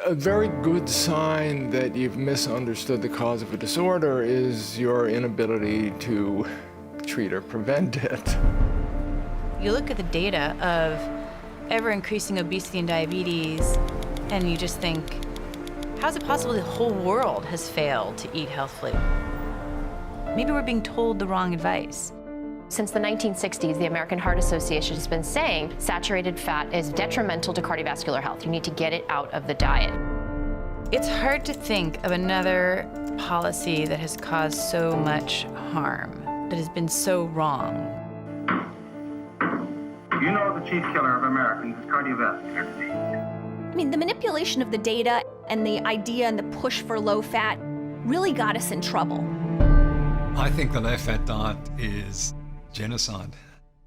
A very good sign that you've misunderstood the cause of a disorder is your inability to treat or prevent it. You look at the data of ever-increasing obesity and diabetes, and you just think, how is it possible the whole world has failed to eat healthfully? Maybe we're being told the wrong advice. Since the 1960s, the American Heart Association has been saying saturated fat is detrimental to cardiovascular health. You need to get it out of the diet. It's hard to think of another policy that has caused so much harm, that has been so wrong. You know the chief killer of Americans is cardiovascular disease. I mean, the manipulation of the data and the idea and the push for low fat really got us in trouble. I think the low-fat diet is genocide.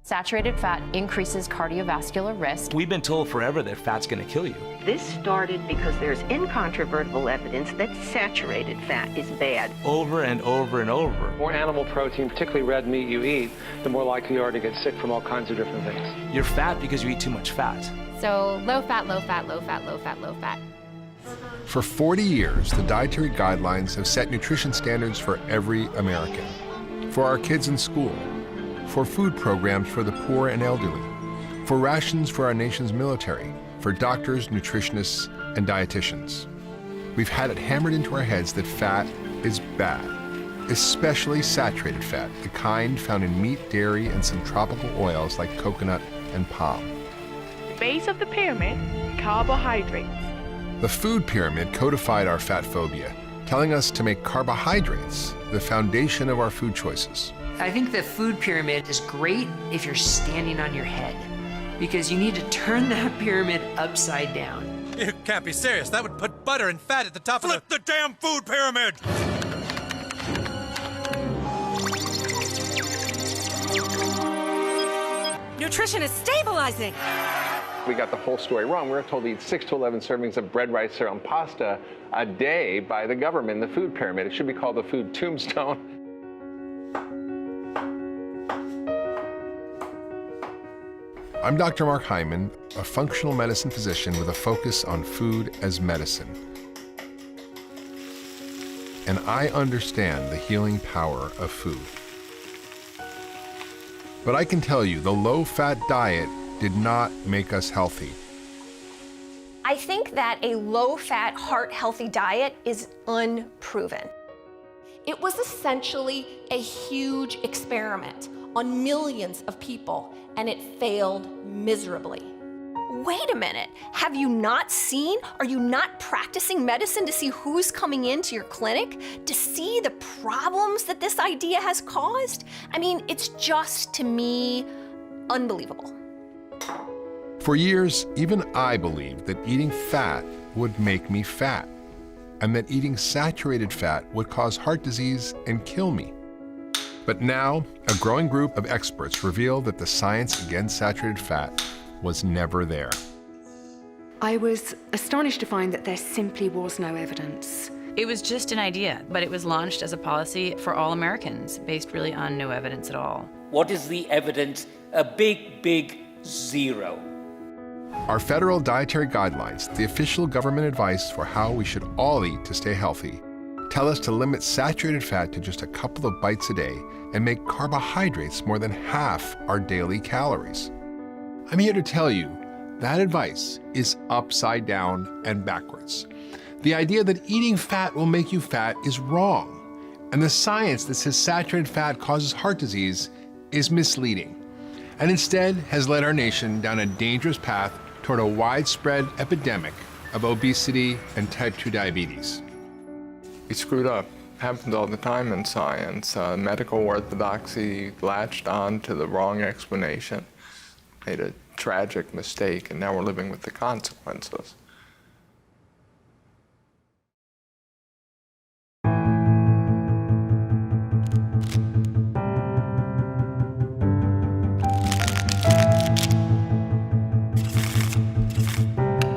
Saturated fat increases cardiovascular risk. We've been told forever that fat's going to kill you. This started because there's incontrovertible evidence that saturated fat is bad. Over and over and over. The more animal protein, particularly red meat, you eat, the more likely you are to get sick from all kinds of different things. You're fat because you eat too much fat. So low fat, low fat, low fat, low fat, low fat. For 40 years, the dietary guidelines have set nutrition standards for every American, for our kids in school, for food programs for the poor and elderly, for rations for our nation's military, for doctors, nutritionists, and dietitians. We've had it hammered into our heads that fat is bad, especially saturated fat, the kind found in meat, dairy, and some tropical oils like coconut and palm. Base of the pyramid, carbohydrates. The food pyramid codified our fat phobia, telling us to make carbohydrates the foundation of our food choices. I think the food pyramid is great if you're standing on your head, because you need to turn that pyramid upside down. You can't be serious. That would put butter and fat at the top of the... Flip the damn food pyramid! Nutrition is stabilizing. We got the whole story wrong. We were told to eat 6 to 11 servings of bread, rice, cereal, and pasta a day by the government in the food pyramid. It should be called the food tombstone. I'm Dr. Mark Hyman, a functional medicine physician with a focus on food as medicine. And I understand the healing power of food. But I can tell you, the low-fat diet did not make us healthy. I think that a low-fat, heart-healthy diet is unproven. It was essentially a huge experiment on millions of people, and it failed miserably. Wait a minute, have you not seen? Are you not practicing medicine to see who's coming into your clinic? To see the problems that this idea has caused? I mean, it's just, to me, unbelievable. For years, even I believed that eating fat would make me fat, and that eating saturated fat would cause heart disease and kill me. But now, a growing group of experts reveal that the science against saturated fat was never there. I was astonished to find that there simply was no evidence. It was just an idea, but it was launched as a policy for all Americans, based really on no evidence at all. What is the evidence? A big, big zero. Our federal dietary guidelines, the official government advice for how we should all eat to stay healthy, tell us to limit saturated fat to just a couple of bites a day and make carbohydrates more than half our daily calories. I'm here to tell you that advice is upside down and backwards. The idea that eating fat will make you fat is wrong, and the science that says saturated fat causes heart disease is misleading, and instead has led our nation down a dangerous path toward a widespread epidemic of obesity and type 2 diabetes. We screwed up. Happens all the time in science. Medical orthodoxy latched on to the wrong explanation, made a tragic mistake, and now we're living with the consequences.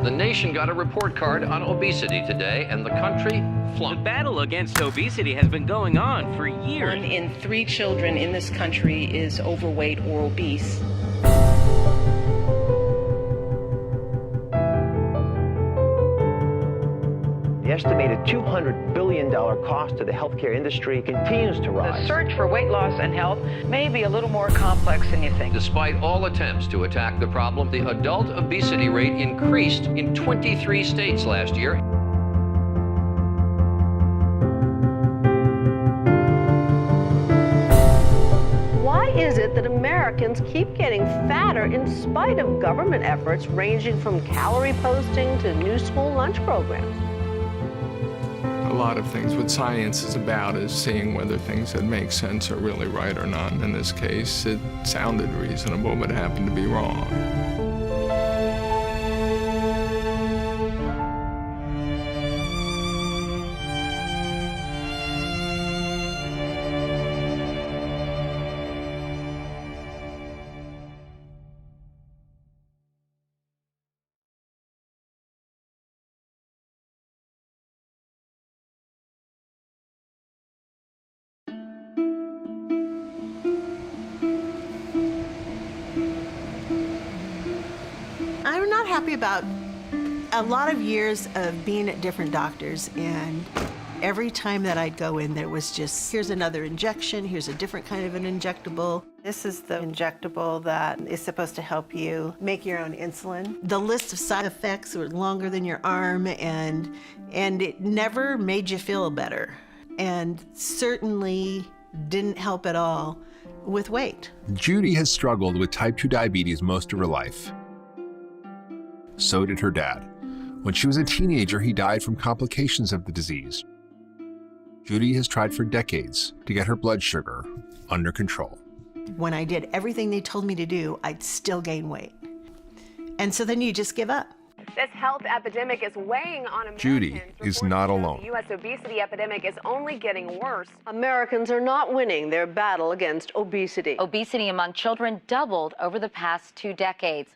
The nation got a report card on obesity today, and the country flunked. The battle against obesity has been going on for years. 1 in 3 children in this country is overweight or obese. estimated $200 billion cost to the healthcare industry continues to rise. The search for weight loss and health may be a little more complex than you think. Despite all attempts to attack the problem, the adult obesity rate increased in 23 states last year. Why is it that Americans keep getting fatter in spite of government efforts ranging from calorie posting to new school lunch programs? A lot of things. What science is about is seeing whether things that make sense are really right or not. In this case, it sounded reasonable, but happened to be wrong. I'm not happy about a lot of years of being at different doctors, and every time that I'd go in, there was just, here's another injection, here's a different kind of an injectable. This is the injectable that is supposed to help you make your own insulin. The list of side effects were longer than your arm, and it never made you feel better, and certainly didn't help at all with weight. Judy has struggled with type 2 diabetes most of her life. So did her dad. When she was a teenager, he died from complications of the disease. Judy has tried for decades to get her blood sugar under control. When I did everything they told me to do, I'd still gain weight. And so then you just give up. This health epidemic is weighing on Americans. Judy is not alone. The U.S. obesity epidemic is only getting worse. Americans are not winning their battle against obesity. Obesity among children doubled over the past 2 decades.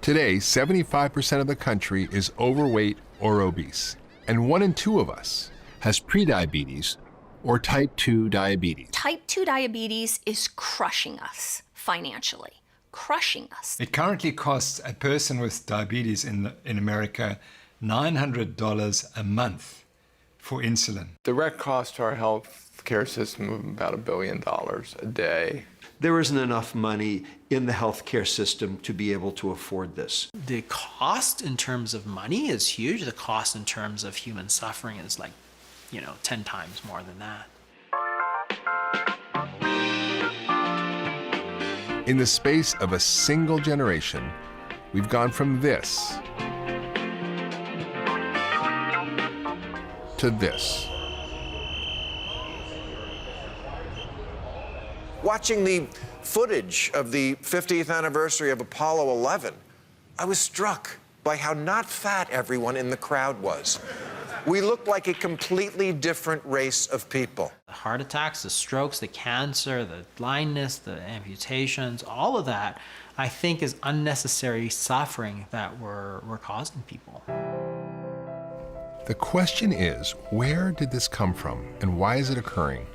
Today, 75% of the country is overweight or obese, and 1 in 2 of us has prediabetes or type 2 diabetes. Type 2 diabetes is crushing us financially, crushing us. It currently costs a person with diabetes in America $900 a month for insulin. Direct cost to our health care system of about $1 billion a day. There isn't enough money in the healthcare system to be able to afford this. The cost in terms of money is huge. The cost in terms of human suffering is like, 10 times more than that. In the space of a single generation, we've gone from this to this. Watching the footage of the 50th anniversary of Apollo 11, I was struck by how not fat everyone in the crowd was. We looked like a completely different race of people. The heart attacks, the strokes, the cancer, the blindness, the amputations, all of that, I think, is unnecessary suffering that we're causing people. The question is, where did this come from and why is it occurring?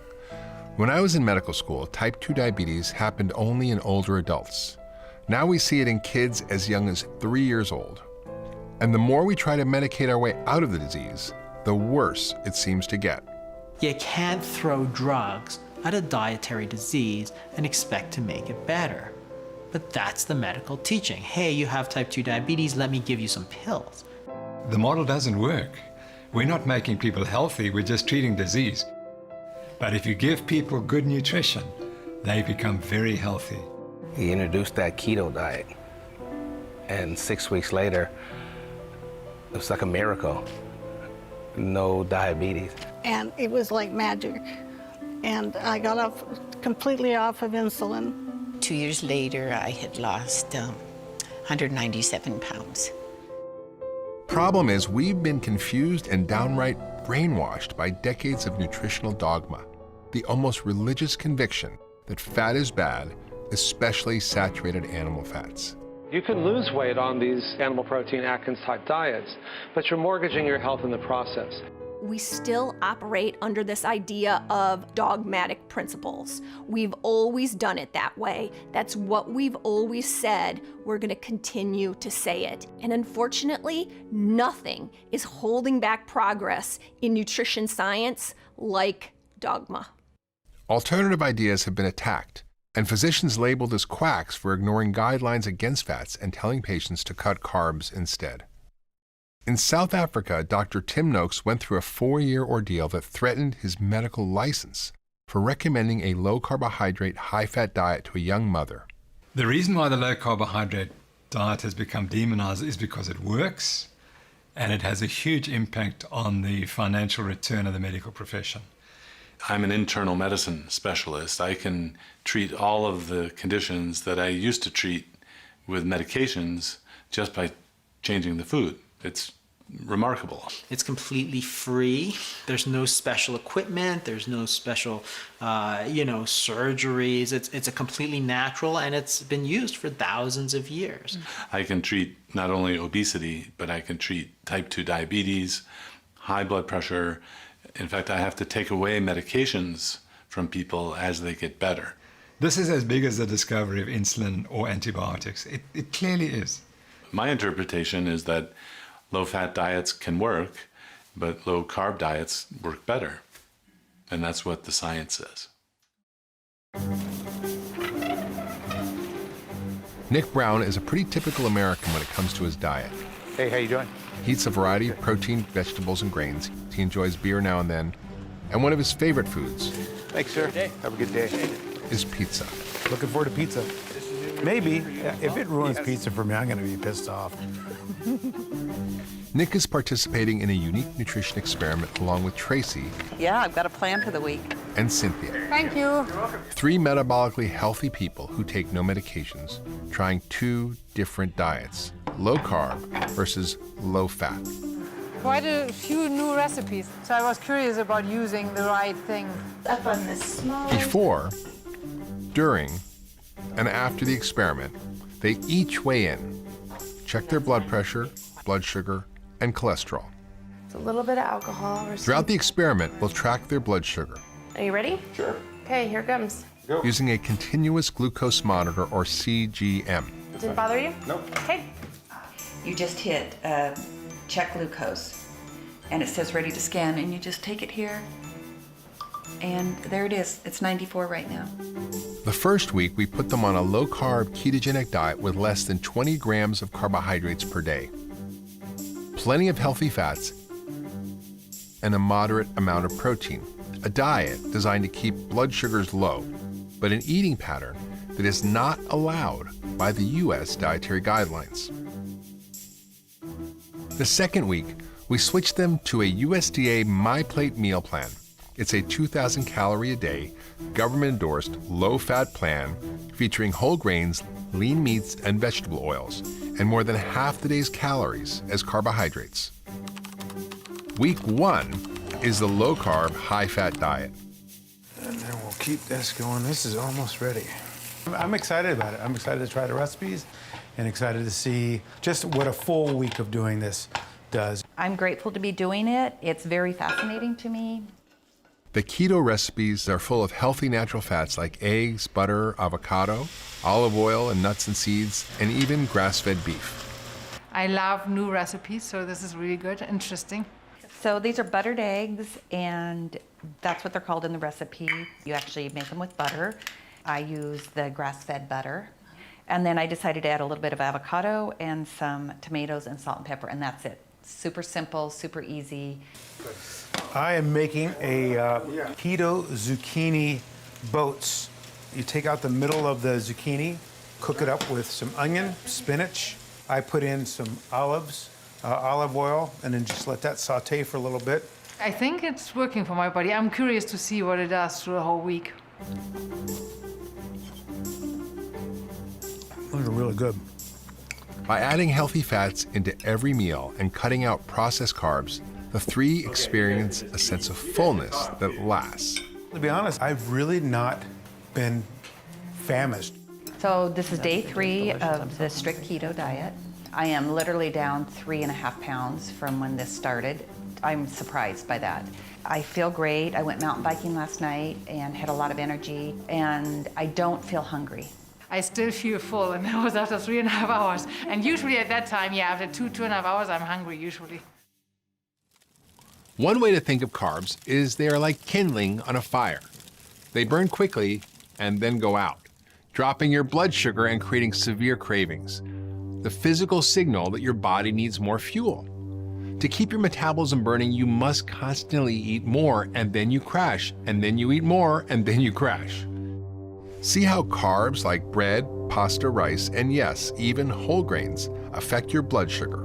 When I was in medical school, type 2 diabetes happened only in older adults. Now we see it in kids as young as 3 years old. And the more we try to medicate our way out of the disease, the worse it seems to get. You can't throw drugs at a dietary disease and expect to make it better. But that's the medical teaching. Hey, you have type 2 diabetes, let me give you some pills. The model doesn't work. We're not making people healthy, we're just treating disease. But if you give people good nutrition, they become very healthy. He introduced that keto diet, and 6 weeks later, it was like a miracle. No diabetes. And it was like magic. And I got completely off of insulin. 2 years later, I had lost 197 pounds. Problem is, we've been confused and downright brainwashed by decades of nutritional dogma, the almost religious conviction that fat is bad, especially saturated animal fats. You can lose weight on these animal protein Atkins type diets, but you're mortgaging your health in the process. we still operate under this idea of dogmatic principles. We've always done it that way. That's what we've always said. We're going to continue to say it. And unfortunately, nothing is holding back progress in nutrition science like dogma. Alternative ideas have been attacked, and physicians labeled as quacks for ignoring guidelines against fats and telling patients to cut carbs instead. In South Africa, Dr. Tim Noakes went through a 4-year ordeal that threatened his medical license for recommending a low-carbohydrate, high-fat diet to a young mother. The reason why the low-carbohydrate diet has become demonized is because it works, and it has a huge impact on the financial return of the medical profession. I'm an internal medicine specialist. I can treat all of the conditions that I used to treat with medications just by changing the food. It's remarkable. It's completely free. There's no special equipment. There's no special, surgeries. It's a completely natural, and it's been used for thousands of years. I can treat not only obesity, but I can treat type 2 diabetes, high blood pressure. In fact, I have to take away medications from people as they get better. This is as big as the discovery of insulin or antibiotics. It clearly is. My interpretation is that low-fat diets can work, but low-carb diets work better. And that's what the science says. Nick Brown is a pretty typical American when it comes to his diet. Hey, how you doing? He eats a variety of protein, vegetables, and grains. He enjoys beer now and then. And one of his favorite foods, thanks, sir. Have a good day. is pizza. Looking forward to pizza. Maybe. If it ruins pizza for me, I'm going to be pissed off. Nick is participating in a unique nutrition experiment along with Tracy. Yeah, I've got a plan for the week. And Cynthia. Thank you. 3 metabolically healthy people who take no medications, trying 2 different diets, low carb versus low fat. Quite a few new recipes, so I was curious about using the right thing. Up on the small. Before, during, and after the experiment, they each weigh in, check their blood pressure, blood sugar, and cholesterol. It's a little bit of alcohol. Throughout the experiment, we'll track their blood sugar. Are you ready? Sure. Okay, here comes. Go. Using a continuous glucose monitor, or CGM. Didn't bother you? Nope. Okay. You just hit check glucose, and it says ready to scan, and you just take it here, and there it is. It's 94 right now. The first week, we put them on a low-carb ketogenic diet with less than 20 grams of carbohydrates per day, plenty of healthy fats, and a moderate amount of protein. A diet designed to keep blood sugars low, but an eating pattern that is not allowed by the U.S. dietary guidelines. The second week, we switched them to a USDA MyPlate meal plan. It's a 2,000 calorie a day, government-endorsed, low-fat plan featuring whole grains, lean meats, and vegetable oils, and more than half the day's calories as carbohydrates. Week 1 is the low-carb, high-fat diet. And then we'll keep this going. This is almost ready. I'm excited about it. I'm excited to try the recipes and excited to see just what a full week of doing this does. I'm grateful to be doing it. It's very fascinating to me. The keto recipes are full of healthy natural fats like eggs, butter, avocado, olive oil, and nuts and seeds, and even grass-fed beef. I love new recipes, so this is really good, interesting. So these are buttered eggs, and that's what they're called in the recipe. You actually make them with butter. I use the grass-fed butter. And then I decided to add a little bit of avocado and some tomatoes and salt and pepper, and that's it. Super simple, super easy. I am making a keto zucchini boats. You take out the middle of the zucchini, cook it up with some onion, spinach. I put in some olive oil, and then just let that saute for a little bit. I think it's working for my body. I'm curious to see what it does through the whole week. Those are really good. By adding healthy fats into every meal and cutting out processed carbs, the 3 experience a sense of fullness that lasts. To be honest, I've really not been famished. So this is day 3 of the strict keto diet. I am literally down 3.5 pounds from when this started. I'm surprised by that. I feel great. I went mountain biking last night and had a lot of energy, and I don't feel hungry. I still feel full, and that was after 3.5 hours. And usually at that time, yeah, after 2.5 hours, I'm hungry usually. One way to think of carbs is they are like kindling on a fire. They burn quickly and then go out, dropping your blood sugar and creating severe cravings. The physical signal that your body needs more fuel. To keep your metabolism burning, you must constantly eat more, and then you crash, and then you eat more, and then you crash. See how carbs like bread, pasta, rice, and yes, even whole grains affect your blood sugar.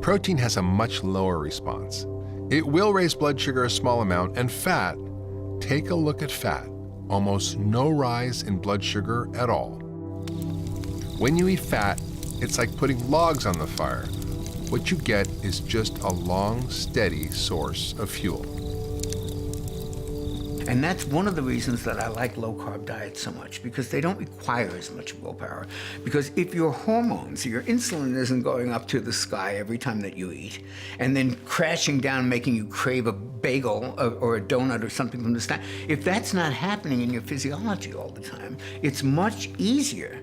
Protein has a much lower response. It will raise blood sugar a small amount, and fat, take a look at fat. Almost no rise in blood sugar at all. When you eat fat, it's like putting logs on the fire. What you get is just a long, steady source of fuel. And that's one of the reasons that I like low-carb diets so much, because they don't require as much willpower. Because if your hormones, your insulin isn't going up to the sky every time that you eat, and then crashing down, making you crave a bagel or a donut or something from the snack, if that's not happening in your physiology all the time, it's much easier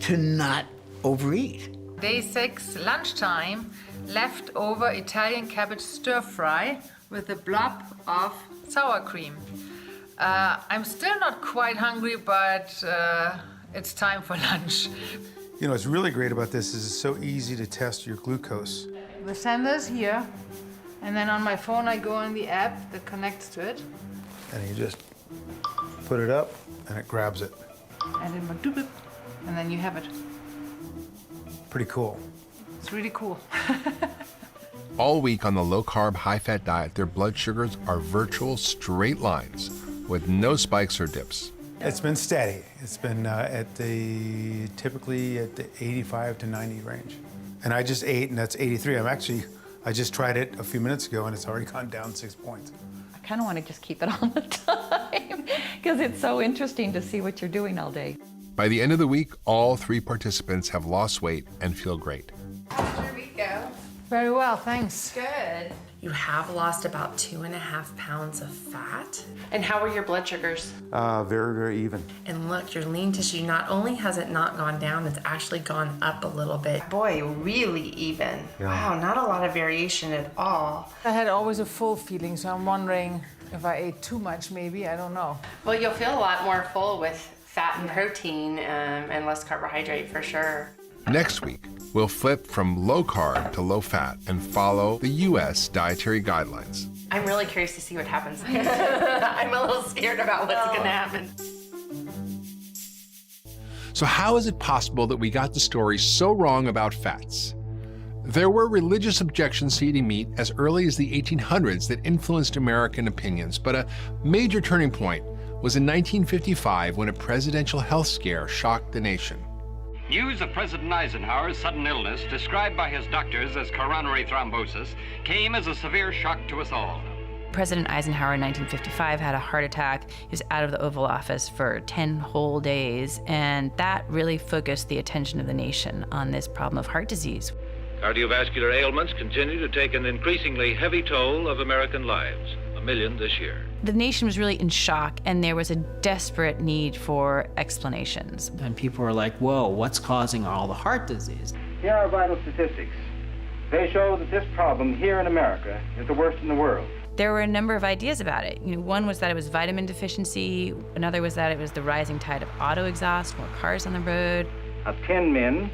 to not overeat. Day 6, lunchtime, leftover Italian cabbage stir fry with a blob of sour cream. I'm still not quite hungry, but it's time for lunch. You know, what's really great about this is it's so easy to test your glucose. The sender is here, and then on my phone I go on the app that connects to it. And you just put it up, and it grabs it. And then doop it, and then you have it. Pretty cool. It's really cool. All week on the low-carb, high-fat diet, their blood sugars are virtual straight lines with no spikes or dips. It's been steady. It's been typically at the 85 to 90 range. And I just ate, and that's 83. I just tried it a few minutes ago, and it's already gone down 6 points. I kind of want to just keep it all the time because it's so interesting to see what you're doing all day. By the end of the week, all 3 participants have lost weight and feel great. How did your week go? Very well, thanks. Good. You have lost about 2.5 pounds of fat. And how were your blood sugars? Very, very even. And look, your lean tissue, not only has it not gone down, it's actually gone up a little bit. Boy, really even. Yeah. Wow, not a lot of variation at all. I had always a full feeling, so I'm wondering if I ate too much, maybe, I don't know. Well, you'll feel a lot more full with fat and protein and less carbohydrate for sure. Next week, we'll flip from low carb to low fat and follow the U.S. dietary guidelines. I'm really curious to see what happens. I'm a little scared about what's going to happen. So how is it possible that we got the story so wrong about fats? There were religious objections to eating meat as early as the 1800s that influenced American opinions, but a major turning point was in 1955 when a presidential health scare shocked the nation. News of President Eisenhower's sudden illness, described by his doctors as coronary thrombosis, came as a severe shock to us all. President Eisenhower in 1955 had a heart attack. He was out of the Oval Office for 10 whole days, and that really focused the attention of the nation on this problem of heart disease. Cardiovascular ailments continue to take an increasingly heavy toll of American lives, 1 million this year. The nation was really in shock, and there was a desperate need for explanations. And people were like, whoa, what's causing all the heart disease? Here are vital statistics. They show that this problem here in America is the worst in the world. There were a number of ideas about it. One was that it was vitamin deficiency. Another was that it was the rising tide of auto exhaust, more cars on the road. Of 10 men,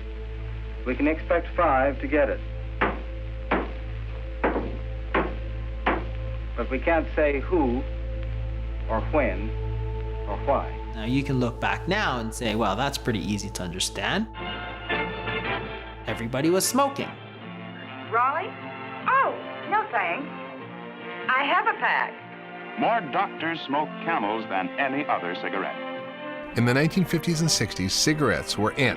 we can expect 5 to get it. But we can't say who, or when, or why. Now you can look back now and say, well, that's pretty easy to understand. Everybody was smoking. Raleigh? Oh, no thanks. I have a pack. More doctors smoke Camels than any other cigarette. In the 1950s and 60s, cigarettes were in.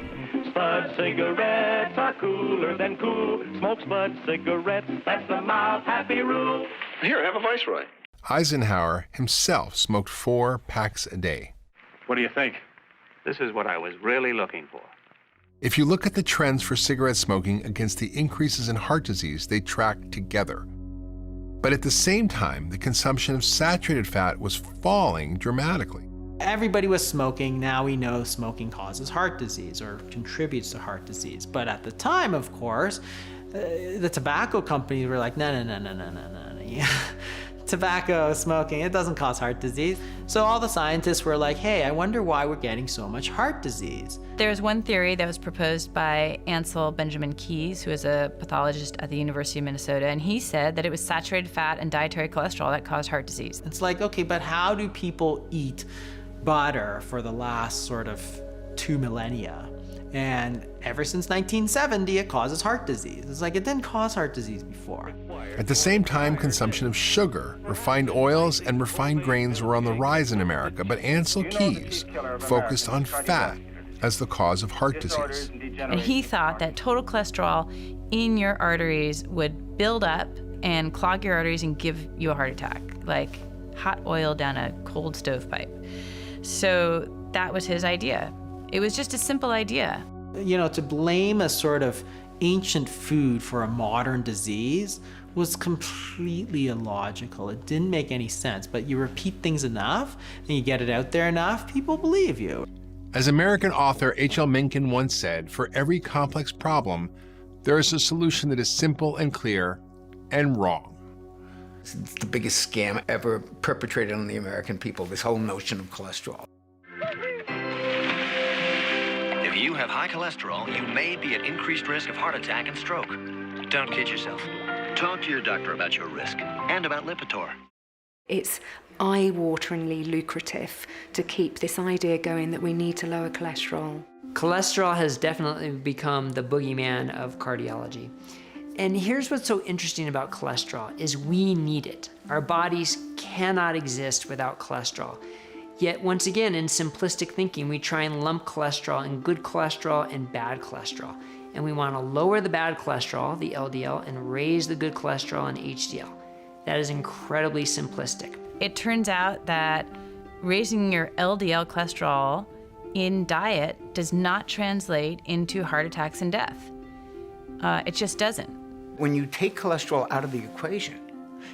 Spud cigarettes are cooler than cool. Smoke Spud cigarettes, that's the mild, happy rule. Here, have a Viceroy. Eisenhower himself smoked 4 packs a day. What do you think? This is what I was really looking for. If you look at the trends for cigarette smoking against the increases in heart disease, they track together. But at the same time, the consumption of saturated fat was falling dramatically. Everybody was smoking. Now we know smoking causes heart disease or contributes to heart disease. But at the time, of course, the tobacco companies were like, no. Tobacco, smoking, it doesn't cause heart disease. So all the scientists were like, hey, I wonder why we're getting so much heart disease. There's one theory that was proposed by Ansel Benjamin Keyes, who is a pathologist at the University of Minnesota, and he said that it was saturated fat and dietary cholesterol that caused heart disease. It's like, okay, but how do people eat butter for the last sort of 2 millennia? And ever since 1970, it causes heart disease. It's like it didn't cause heart disease before. At the same time, consumption of sugar, refined oils, and refined grains were on the rise in America, but Ansel Keyes focused on fat as the cause of heart disease. And he thought that total cholesterol in your arteries would build up and clog your arteries and give you a heart attack, like hot oil down a cold stovepipe. So that was his idea. It was just a simple idea. You know, to blame a sort of ancient food for a modern disease was completely illogical. It didn't make any sense, but you repeat things enough and you get it out there enough, people believe you. As American author H.L. Mencken once said, for every complex problem, there is a solution that is simple and clear and wrong. It's the biggest scam ever perpetrated on the American people, this whole notion of cholesterol. If you have high cholesterol, you may be at increased risk of heart attack and stroke. Don't kid yourself. Talk to your doctor about your risk and about Lipitor. It's eye-wateringly lucrative to keep this idea going that we need to lower cholesterol. Cholesterol has definitely become the boogeyman of cardiology. And here's what's so interesting about cholesterol is we need it. Our bodies cannot exist without cholesterol. Yet once again, in simplistic thinking, we try and lump cholesterol in good cholesterol and bad cholesterol. And we want to lower the bad cholesterol, the LDL, and raise the good cholesterol and HDL. That is incredibly simplistic. It turns out that raising your LDL cholesterol in diet does not translate into heart attacks and death. It just doesn't. When you take cholesterol out of the equation,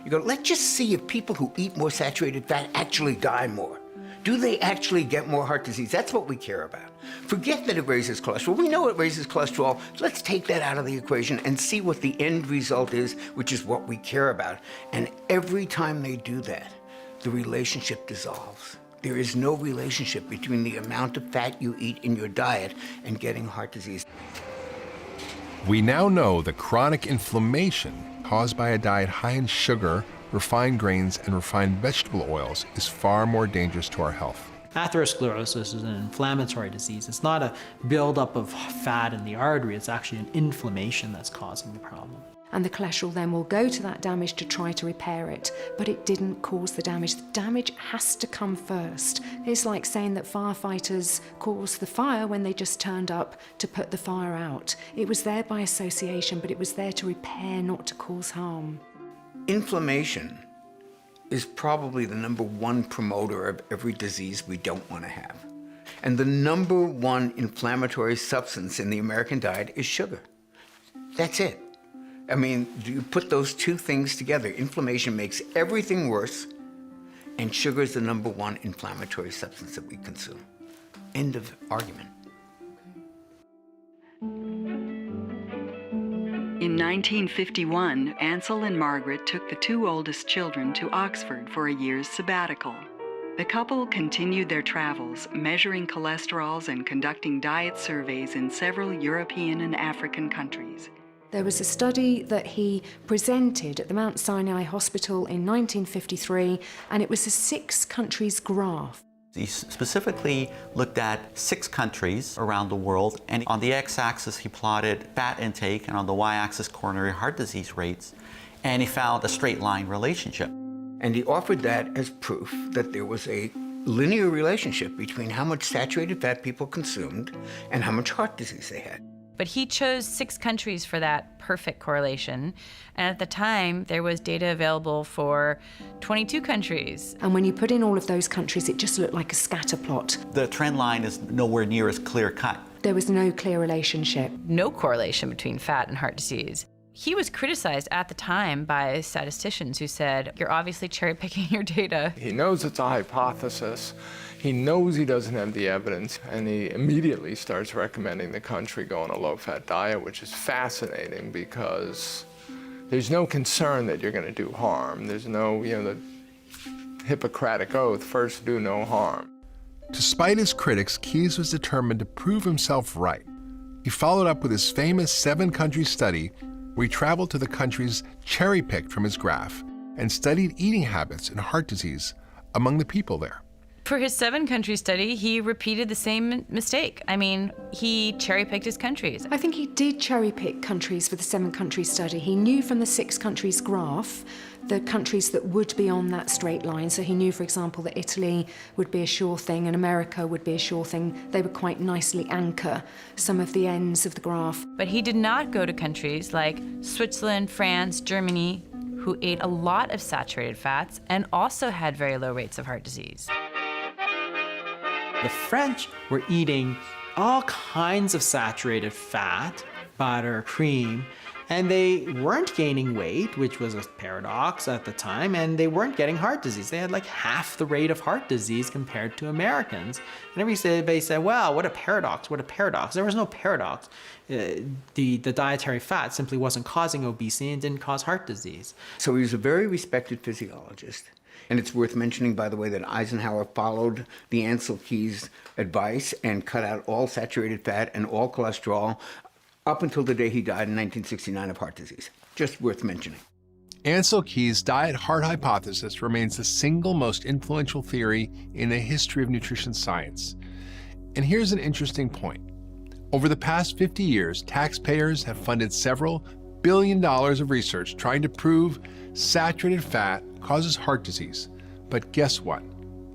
you go, let's just see if people who eat more saturated fat actually die more. Do they actually get more heart disease? That's what we care about. Forget that it raises cholesterol. We know it raises cholesterol. Let's take that out of the equation and see what the end result is, which is what we care about. And every time they do that, the relationship dissolves. There is no relationship between the amount of fat you eat in your diet and getting heart disease. We now know that chronic inflammation caused by a diet high in sugar, refined grains, and refined vegetable oils is far more dangerous to our health. Atherosclerosis is an inflammatory disease. It's not a buildup of fat in the artery, it's actually an inflammation that's causing the problem. And the cholesterol then will go to that damage to try to repair it, but it didn't cause the damage. The damage has to come first. It's like saying that firefighters caused the fire when they just turned up to put the fire out. It was there by association, but it was there to repair, not to cause harm. Inflammation is probably the #1 promoter of every disease we don't want to have. And the #1 inflammatory substance in the American diet is sugar. That's it. I mean, you put those two things together, inflammation makes everything worse, and sugar is the #1 inflammatory substance that we consume. End of argument. In 1951, Ansel and Margaret took the 2 oldest children to Oxford for a year's sabbatical. The couple continued their travels, measuring cholesterols and conducting diet surveys in several European and African countries. There was a study that he presented at the Mount Sinai Hospital in 1953, and it was a 6 countries graph. He specifically looked at 6 countries around the world, and on the x-axis he plotted fat intake, and on the y-axis coronary heart disease rates, and he found a straight line relationship. And he offered that as proof that there was a linear relationship between how much saturated fat people consumed and how much heart disease they had. But he chose 6 countries for that perfect correlation. And at the time, there was data available for 22 countries. And when you put in all of those countries, it just looked like a scatter plot. The trend line is nowhere near as clear cut. There was no clear relationship. No correlation between fat and heart disease. He was criticized at the time by statisticians who said, you're obviously cherry-picking your data. He knows it's a hypothesis. He knows he doesn't have the evidence, and he immediately starts recommending the country go on a low-fat diet, which is fascinating because there's no concern that you're going to do harm. There's no, the Hippocratic oath, first do no harm. Despite his critics, Keyes was determined to prove himself right. He followed up with his famous 7-country study where he traveled to the countries cherry-picked from his graph and studied eating habits and heart disease among the people there. For his 7-country study, he repeated the same mistake. I mean, he cherry-picked his countries. I think he did cherry-pick countries for the 7-country study. He knew from the 6 countries graph the countries that would be on that straight line. So he knew, for example, that Italy would be a sure thing and America would be a sure thing. They would quite nicely anchor some of the ends of the graph. But he did not go to countries like Switzerland, France, Germany, who ate a lot of saturated fats and also had very low rates of heart disease. The French were eating all kinds of saturated fat, butter, cream, and they weren't gaining weight, which was a paradox at the time, and they weren't getting heart disease. They had like half the rate of heart disease compared to Americans. And everybody said, wow, what a paradox, what a paradox. There was no paradox. The dietary fat simply wasn't causing obesity and didn't cause heart disease. So he was a very respected physiologist. And it's worth mentioning, by the way, that Eisenhower followed the Ansel-Keys advice and cut out all saturated fat and all cholesterol up until the day he died in 1969 of heart disease. Just worth mentioning. Ansel-Keys' diet-heart hypothesis remains the single most influential theory in the history of nutrition science. And here's an interesting point. Over the past 50 years, taxpayers have funded several $1 billion of research trying to prove saturated fat causes heart disease. But guess what?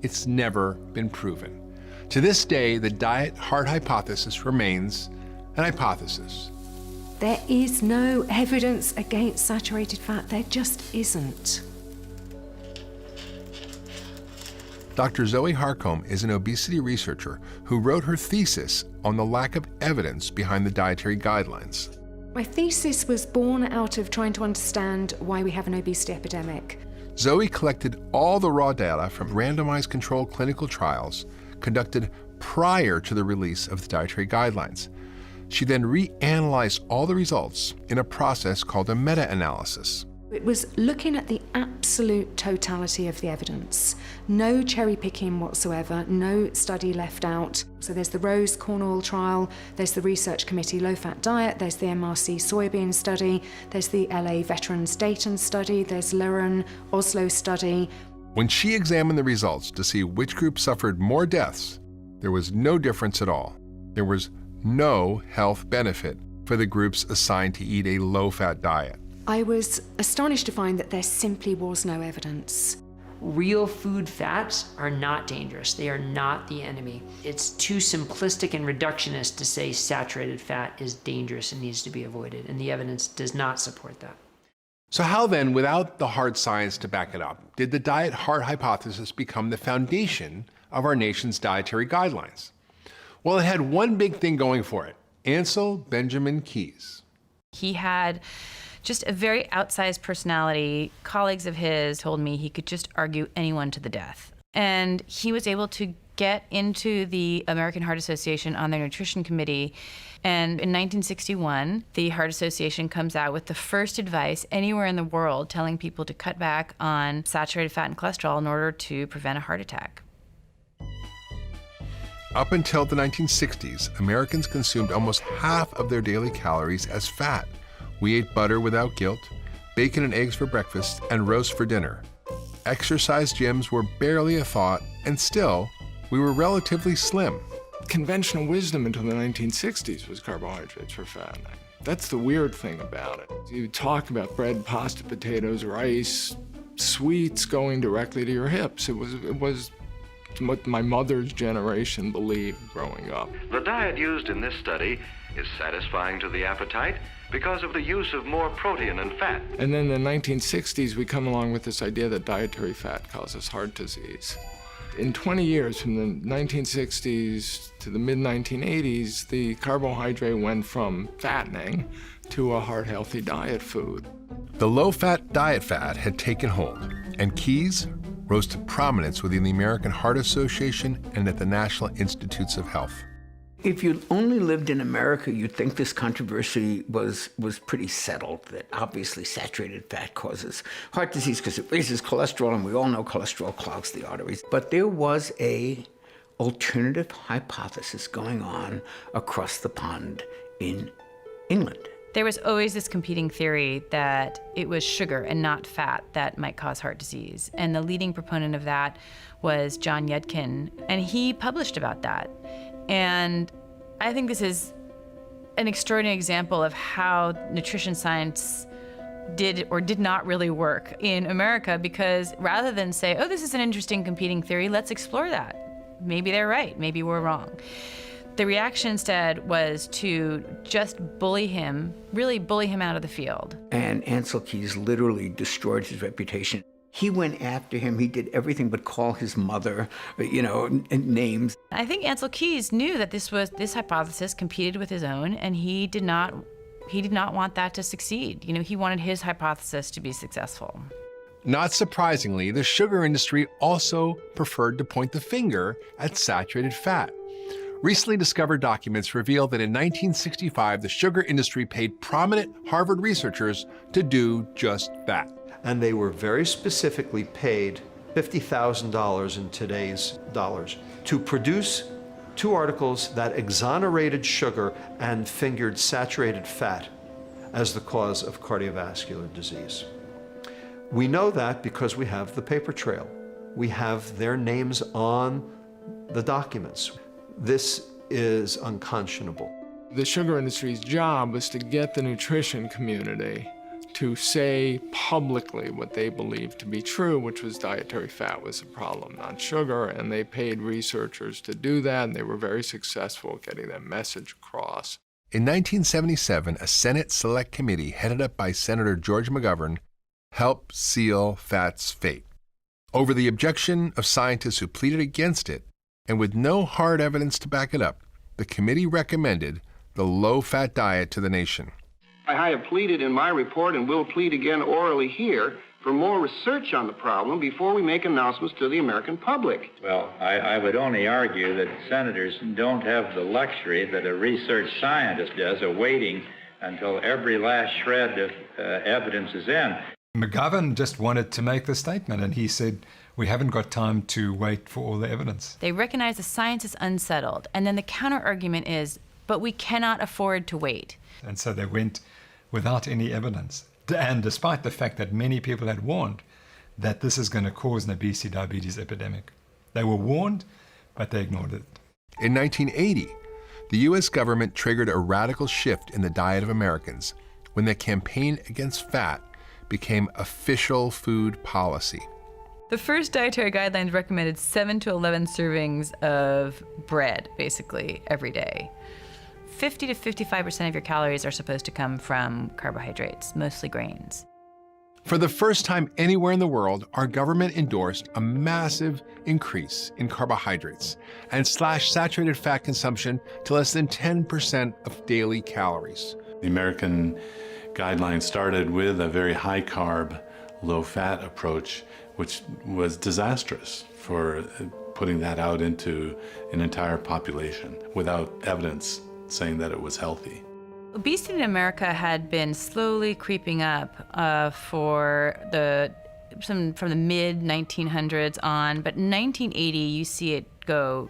It's never been proven. To this day, the diet-heart hypothesis remains an hypothesis. There is no evidence against saturated fat. There just isn't. Dr. Zoe Harcombe is an obesity researcher who wrote her thesis on the lack of evidence behind the dietary guidelines. My thesis was born out of trying to understand why we have an obesity epidemic. Zoe collected all the raw data from randomized controlled clinical trials conducted prior to the release of the dietary guidelines. She then reanalyzed all the results in a process called a meta-analysis. It was looking at the absolute totality of the evidence. No cherry picking whatsoever, no study left out. So there's the Rose corn oil trial, there's the Research Committee low-fat diet, there's the MRC soybean study, there's the LA Veterans Dayton study, there's Leuren Oslo study. When she examined the results to see which group suffered more deaths, there was no difference at all. There was no health benefit for the groups assigned to eat a low-fat diet. I was astonished to find that there simply was no evidence. Real food fats are not dangerous. They are not the enemy. It's too simplistic and reductionist to say saturated fat is dangerous and needs to be avoided, and the evidence does not support that. So how then, without the hard science to back it up, did the diet-heart hypothesis become the foundation of our nation's dietary guidelines? Well, it had one big thing going for it: Ansel Benjamin Keys. He had just a very outsized personality. Colleagues of his told me he could just argue anyone to the death. And he was able to get into the American Heart Association on their nutrition committee. And in 1961, the Heart Association comes out with the first advice anywhere in the world telling people to cut back on saturated fat and cholesterol in order to prevent a heart attack. Up until the 1960s, Americans consumed almost half of their daily calories as fat. We ate butter without guilt, bacon and eggs for breakfast, and roast for dinner. Exercise gyms were barely a thought, and still, we were relatively slim. Conventional wisdom until the 1960s was carbohydrates for fat. That's the weird thing about it. You talk about bread, pasta, potatoes, rice, sweets going directly to your hips. It was what my mother's generation believed growing up. The diet used in this study is satisfying to the appetite because of the use of more protein and fat. And then in the 1960s, we come along with this idea that dietary fat causes heart disease. In 20 years, from the 1960s to the mid-1980s, the carbohydrate went from fattening to a heart-healthy diet food. The low-fat diet fad had taken hold, and Keys rose to prominence within the American Heart Association and at the National Institutes of Health. If you only lived in America, you'd think this controversy was pretty settled, that obviously saturated fat causes heart disease because it raises cholesterol, and we all know cholesterol clogs the arteries. But there was a alternative hypothesis going on across the pond in England. There was always this competing theory that it was sugar and not fat that might cause heart disease. And the leading proponent of that was John Yudkin, and he published about that. And I think this is an extraordinary example of how nutrition science did or did not really work in America, because rather than say, oh, this is an interesting competing theory, let's explore that. Maybe they're right, maybe we're wrong. The reaction instead was to just bully him, really bully him out of the field. And Ansel Keys literally destroyed his reputation. He went after him. He did everything but call his mother, names. I think Ansel Keys knew that this hypothesis competed with his own, and he did not want that to succeed. He wanted his hypothesis to be successful. Not surprisingly, the sugar industry also preferred to point the finger at saturated fat. Recently discovered documents reveal that in 1965, the sugar industry paid prominent Harvard researchers to do just that. And they were very specifically paid $50,000 in today's dollars to produce 2 articles that exonerated sugar and fingered saturated fat as the cause of cardiovascular disease. We know that because we have the paper trail. We have their names on the documents. This is unconscionable. The sugar industry's job was to get the nutrition community to say publicly what they believed to be true, which was dietary fat was a problem, not sugar, and they paid researchers to do that, and they were very successful at getting that message across. In 1977, a Senate Select Committee headed up by Senator George McGovern helped seal fat's fate. Over the objection of scientists who pleaded against it, and with no hard evidence to back it up, the committee recommended the low-fat diet to the nation. I have pleaded in my report and will plead again orally here for more research on the problem before we make announcements to the American public. Well, I would only argue that senators don't have the luxury that a research scientist does of waiting until every last shred of evidence is in. McGovern just wanted to make the statement, and he said, we haven't got time to wait for all the evidence. They recognize the science is unsettled, and then the counter-argument is, but we cannot afford to wait. And so they went without any evidence. And despite the fact that many people had warned that this is going to cause an obesity diabetes epidemic. They were warned, but they ignored it. In 1980, the U.S. government triggered a radical shift in the diet of Americans when the campaign against fat became official food policy. The first dietary guidelines recommended 7 to 11 servings of bread, basically, every day. 50 to 55% of your calories are supposed to come from carbohydrates, mostly grains. For the first time anywhere in the world, our government endorsed a massive increase in carbohydrates and slashed saturated fat consumption to less than 10% of daily calories. The American guidelines started with a very high-carb, low-fat approach, which was disastrous for putting that out into an entire population without evidence saying that it was healthy. Obesity in America had been slowly creeping up from the mid-1900s on, but in 1980 you see it turn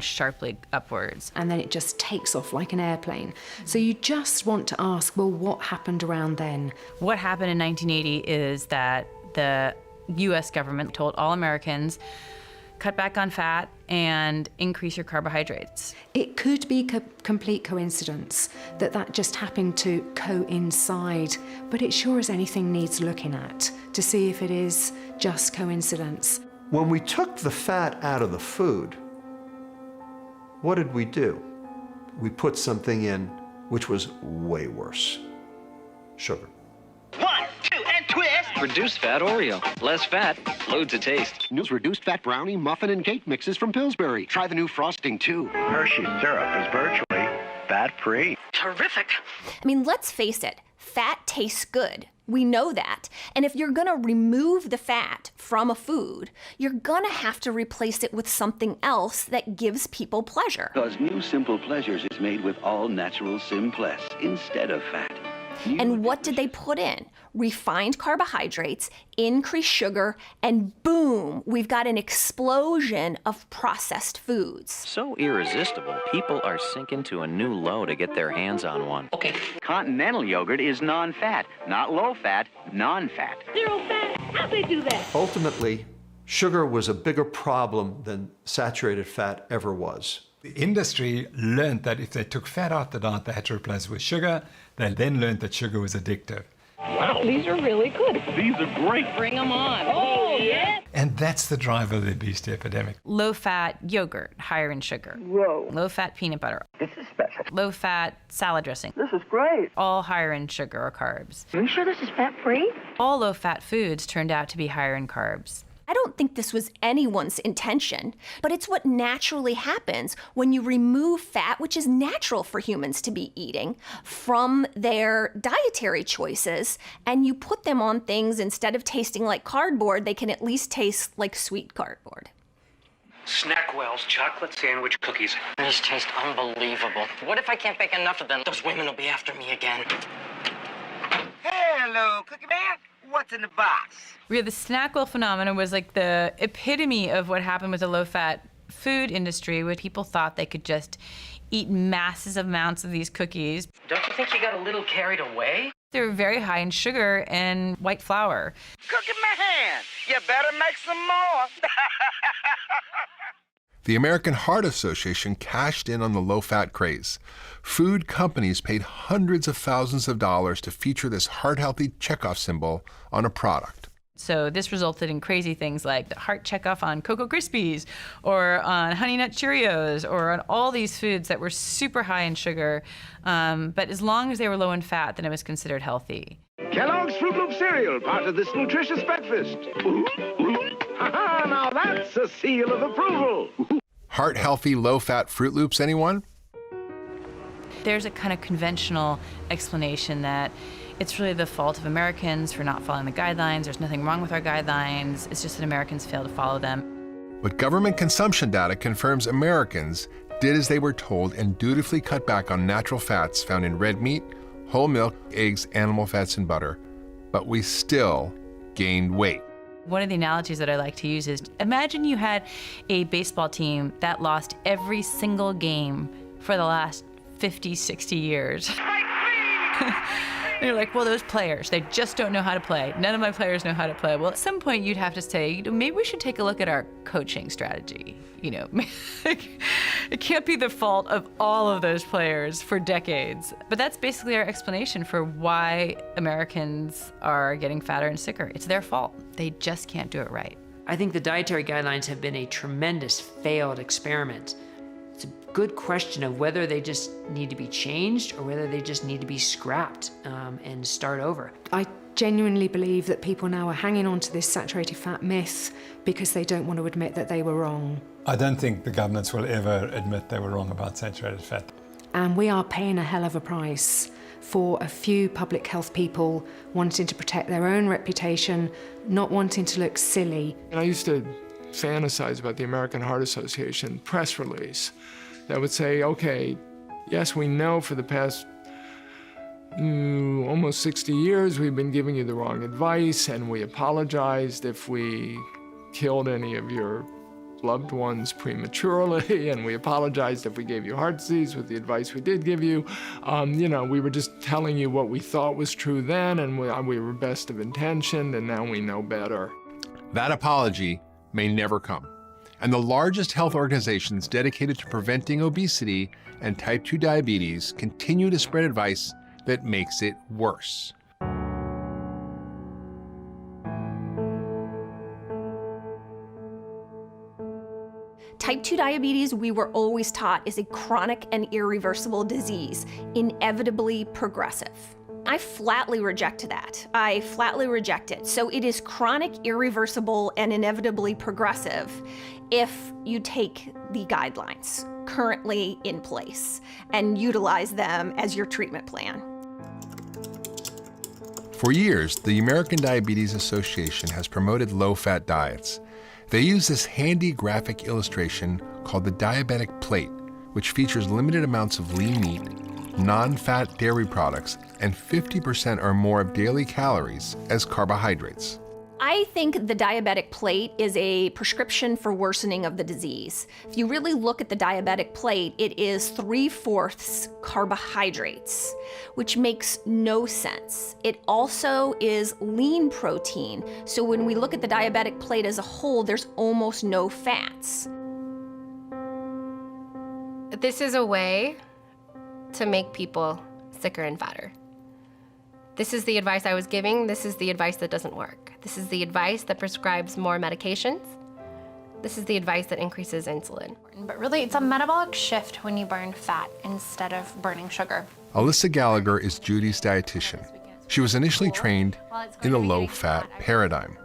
sharply upwards. And then it just takes off like an airplane. So you just want to ask, well, what happened around then? What happened in 1980 is that the US government told all Americans, cut back on fat and increase your carbohydrates. It could be complete coincidence that just happened to coincide, but it sure as anything needs looking at to see if it is just coincidence. When we took the fat out of the food, what did we do? We put something in which was way worse: sugar. 1, 2, and twist. Reduced fat Oreo. Less fat, loads of taste. News reduced fat brownie, muffin, and cake mixes from Pillsbury. Try the new frosting, too. Hershey's syrup is virtually fat-free. Terrific. I mean, let's face it, fat tastes good. We know that. And if you're going to remove the fat from a food, you're going to have to replace it with something else that gives people pleasure. Because new Simple Pleasures is made with all natural Simpless instead of fat. And what did they put in? Refined carbohydrates, increased sugar, and boom, we've got an explosion of processed foods. So irresistible, people are sinking to a new low to get their hands on one. Okay. Continental yogurt is non-fat, not low-fat, non-fat. Zero fat? How'd they do that? Ultimately, sugar was a bigger problem than saturated fat ever was. The industry learned that if they took fat out the diet, they had to replace it with sugar. They then learned that sugar was addictive. Wow, these are really good. These are great. Bring them on. Oh, yeah. And that's the driver of the obesity epidemic. Low-fat yogurt, higher in sugar. Whoa. Low-fat peanut butter. This is special. Low-fat salad dressing. This is great. All higher in sugar or carbs. Are you sure this is fat-free? All low-fat foods turned out to be higher in carbs. I don't think this was anyone's intention, but it's what naturally happens when you remove fat, which is natural for humans to be eating, from their dietary choices, and you put them on things instead of tasting like cardboard, they can at least taste like sweet cardboard. Snackwell's chocolate sandwich cookies. These taste unbelievable. What if I can't bake enough of them? Those women will be after me again. Hello, Cookie Man. What's in the box? The Snackwell phenomenon was like the epitome of what happened with the low-fat food industry, where people thought they could just eat massive amounts of these cookies. Don't you think you got a little carried away? They were very high in sugar and white flour. Cookie Man, you better make some more. The American Heart Association cashed in on the low-fat craze. Food companies paid hundreds of thousands of dollars to feature this heart-healthy checkoff symbol on a product. So this resulted in crazy things like the heart checkoff on Cocoa Krispies or on Honey Nut Cheerios or on all these foods that were super high in sugar. But as long as they were low in fat, then it was considered healthy. Kellogg's Fruit Loop cereal, part of this nutritious breakfast. Ha-ha, now that's a seal of approval. Heart-healthy, low-fat Fruit Loops, anyone? There's a kind of conventional explanation that it's really the fault of Americans for not following the guidelines. There's nothing wrong with our guidelines. It's just that Americans fail to follow them. But government consumption data confirms Americans did as they were told and dutifully cut back on natural fats found in red meat, whole milk, eggs, animal fats, and butter. But we still gained weight. One of the analogies that I like to use is, imagine you had a baseball team that lost every single game for the last 50, 60 years. And you're like, well, those players, they just don't know how to play. None of my players know how to play. Well, at some point you'd have to say, maybe we should take a look at our coaching strategy. It can't be the fault of all of those players for decades. But that's basically our explanation for why Americans are getting fatter and sicker. It's their fault. They just can't do it right. I think the dietary guidelines have been a tremendous failed experiment. It's a good question of whether they just need to be changed or whether they just need to be scrapped and start over. I genuinely believe that people now are hanging on to this saturated fat myth because they don't want to admit that they were wrong. I don't think the governments will ever admit they were wrong about saturated fat. And we are paying a hell of a price for a few public health people wanting to protect their own reputation, not wanting to look silly. And I used to fantasize about the American Heart Association press release that would say, okay, yes, we know for the past almost 60 years we've been giving you the wrong advice, and we apologized if we killed any of your loved ones prematurely, and we apologized if we gave you heart disease with the advice we did give you. We were just telling you what we thought was true then, and we were best of intention, and now we know better. That apology may never come. And the largest health organizations dedicated to preventing obesity and type 2 diabetes continue to spread advice that makes it worse. Type 2 diabetes, we were always taught, is a chronic and irreversible disease, inevitably progressive. I flatly reject that. I flatly reject it. So it is chronic, irreversible, and inevitably progressive if you take the guidelines currently in place and utilize them as your treatment plan. For years, the American Diabetes Association has promoted low-fat diets. They use this handy graphic illustration called the diabetic plate, which features limited amounts of lean meat, non-fat dairy products, and 50% or more of daily calories as carbohydrates. I think the diabetic plate is a prescription for worsening of the disease. If you really look at the diabetic plate, it is 3/4 carbohydrates, which makes no sense. It also is lean protein. So when we look at the diabetic plate as a whole, there's almost no fats. This is a way to make people sicker and fatter. This is the advice I was giving. This is the advice that doesn't work. This is the advice that prescribes more medications. This is the advice that increases insulin. But really, it's a metabolic shift when you burn fat instead of burning sugar. Alyssa Gallagher is Judy's dietitian. She was initially trained in the low-fat paradigm.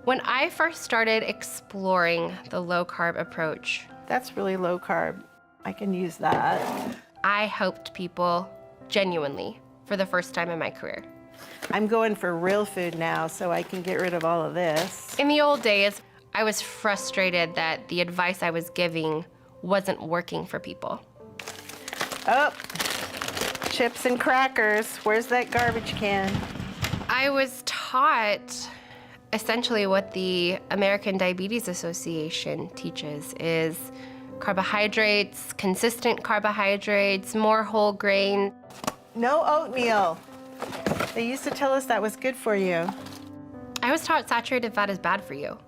When I first started exploring the low-carb approach, that's really low carb. I can use that. I helped people genuinely for the first time in my career. I'm going for real food now so I can get rid of all of this. In the old days, I was frustrated that the advice I was giving wasn't working for people. Oh, chips and crackers. Where's that garbage can? I was taught essentially what the American Diabetes Association teaches is carbohydrates, consistent carbohydrates, more whole grain. No oatmeal. They used to tell us that was good for you. I was taught saturated fat is bad for you.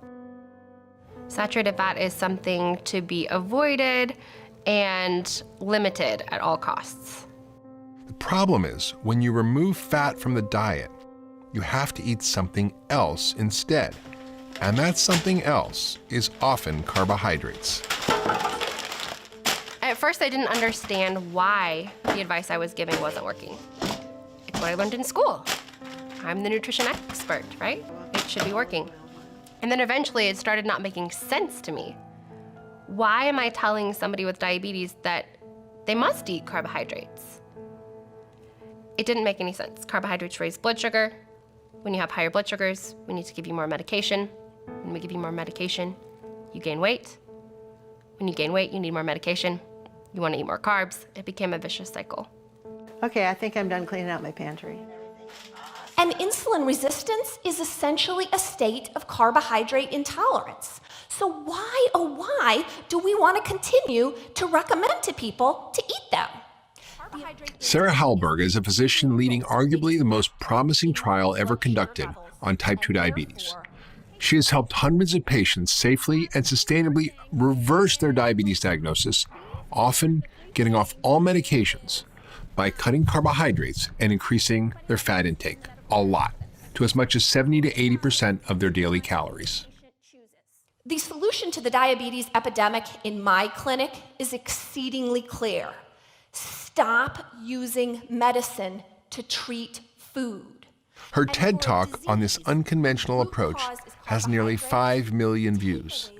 Saturated fat is something to be avoided and limited at all costs. The problem is, when you remove fat from the diet, you have to eat something else instead. And that something else is often carbohydrates. At first, I didn't understand why the advice I was giving wasn't working. It's what I learned in school. I'm the nutrition expert, right? It should be working. And then eventually it started not making sense to me. Why am I telling somebody with diabetes that they must eat carbohydrates? It didn't make any sense. Carbohydrates raise blood sugar. When you have higher blood sugars, we need to give you more medication. When we give you more medication, you gain weight. When you gain weight, you need more medication. You want to eat more carbs. It became a vicious cycle. Okay, I think I'm done cleaning out my pantry. And insulin resistance is essentially a state of carbohydrate intolerance. So why, oh why, do we want to continue to recommend to people to eat them? Sarah Hallberg is a physician leading arguably the most promising trial ever conducted on type 2 diabetes. She has helped hundreds of patients safely and sustainably reverse their diabetes diagnosis, often getting off all medications by cutting carbohydrates and increasing their fat intake a lot, to as much as 70 to 80% of their daily calories. The solution to the diabetes epidemic in my clinic is exceedingly clear. Stop using medicine to treat food. Her TED Talk on this unconventional approach has nearly 5 million views.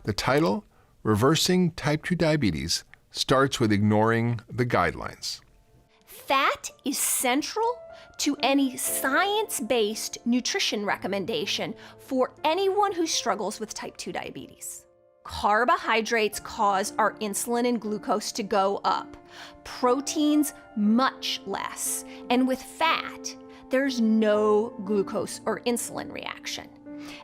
The title, Reversing Type 2 Diabetes, starts with ignoring the guidelines. Fat is central to any science-based nutrition recommendation for anyone who struggles with type 2 diabetes. Carbohydrates cause our insulin and glucose to go up, proteins much less, and with fat, there's no glucose or insulin reaction.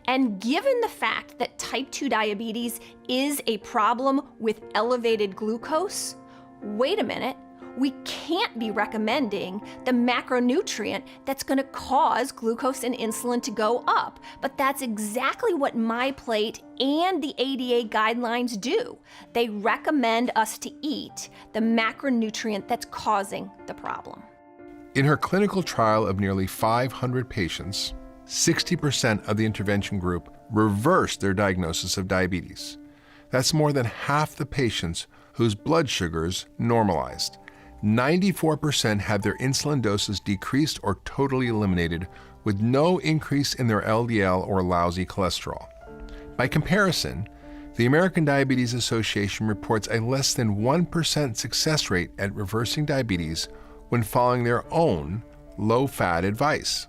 And given the fact that type 2 diabetes is a problem with elevated glucose, wait a minute, we can't be recommending the macronutrient that's going to cause glucose and insulin to go up. But that's exactly what MyPlate and the ADA guidelines do. They recommend us to eat the macronutrient that's causing the problem. In her clinical trial of nearly 500 patients, 60% of the intervention group reversed their diagnosis of diabetes. That's more than half the patients whose blood sugars normalized. 94% had their insulin doses decreased or totally eliminated, with no increase in their LDL or lousy cholesterol. By comparison, the American Diabetes Association reports a less than 1% success rate at reversing diabetes when following their own low-fat advice.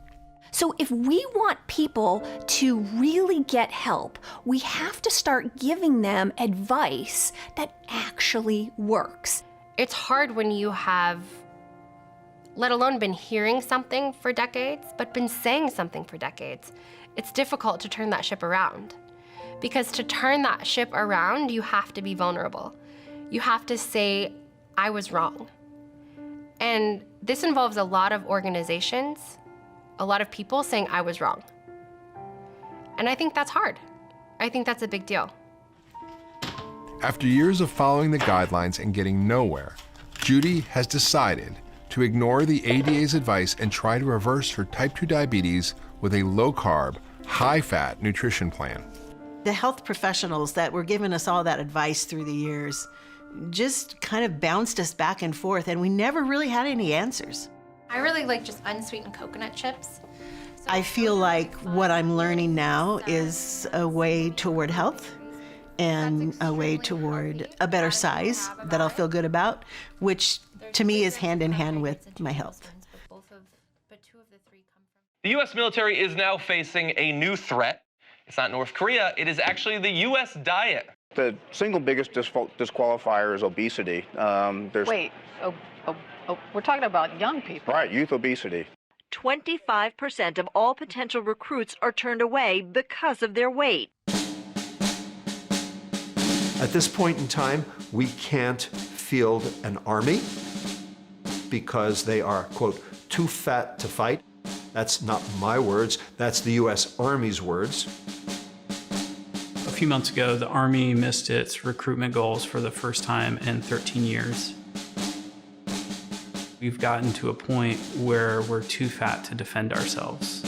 So if we want people to really get help, we have to start giving them advice that actually works. It's hard when you have, let alone been hearing something for decades, but been saying something for decades. It's difficult to turn that ship around. Because to turn that ship around, you have to be vulnerable. You have to say, I was wrong. And this involves a lot of organizations, a lot of people saying I was wrong. And I think that's hard. I think that's a big deal. After years of following the guidelines and getting nowhere, Judy has decided to ignore the ADA's advice and try to reverse her type 2 diabetes with a low-carb, high-fat nutrition plan. The health professionals that were giving us all that advice through the years just kind of bounced us back and forth, and we never really had any answers. I really like just unsweetened coconut chips. I feel like what I'm learning now is a way toward health and a way toward a better size that I'll feel good about, which to me is hand in hand with my health. The U.S. military is now facing a new threat. It's not North Korea, it is actually the U.S. diet. The single biggest disqualifier is obesity. Wait, we're talking about young people. Right, youth obesity. 25% of all potential recruits are turned away because of their weight. At this point in time, we can't field an army because they are, quote, too fat to fight. That's not my words, that's the U.S. Army's words. A few months ago, the Army missed its recruitment goals for the first time in 13 years. We've gotten to a point where we're too fat to defend ourselves.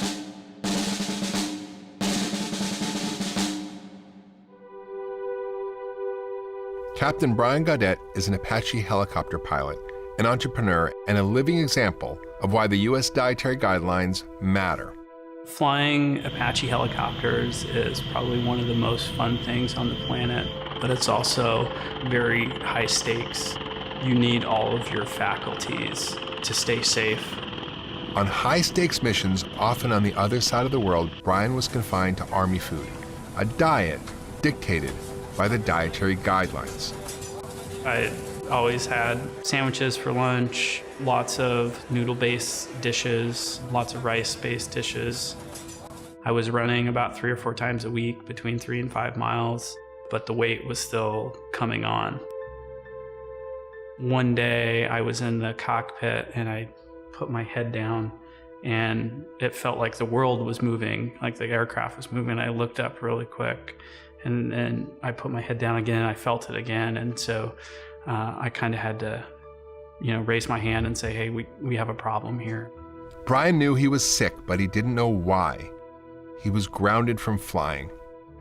Captain Brian Gaudette is an Apache helicopter pilot, an entrepreneur, and a living example of why the U.S. dietary guidelines matter. Flying Apache helicopters is probably one of the most fun things on the planet, but it's also very high stakes. You need all of your faculties to stay safe. On high-stakes missions, often on the other side of the world, Brian was confined to Army food, a diet dictated by the dietary guidelines. I always had sandwiches for lunch, lots of noodle-based dishes, lots of rice-based dishes. I was running about 3 or 4 times a week, between 3 and 5 miles, but the weight was still coming on. One day I was in the cockpit and I put my head down and it felt like the world was moving, like the aircraft was moving. I looked up really quick and then I put my head down again. I felt it again. And so I kind of had to, raise my hand and say, hey, we have a problem here. Brian knew he was sick, but he didn't know why. He was grounded from flying.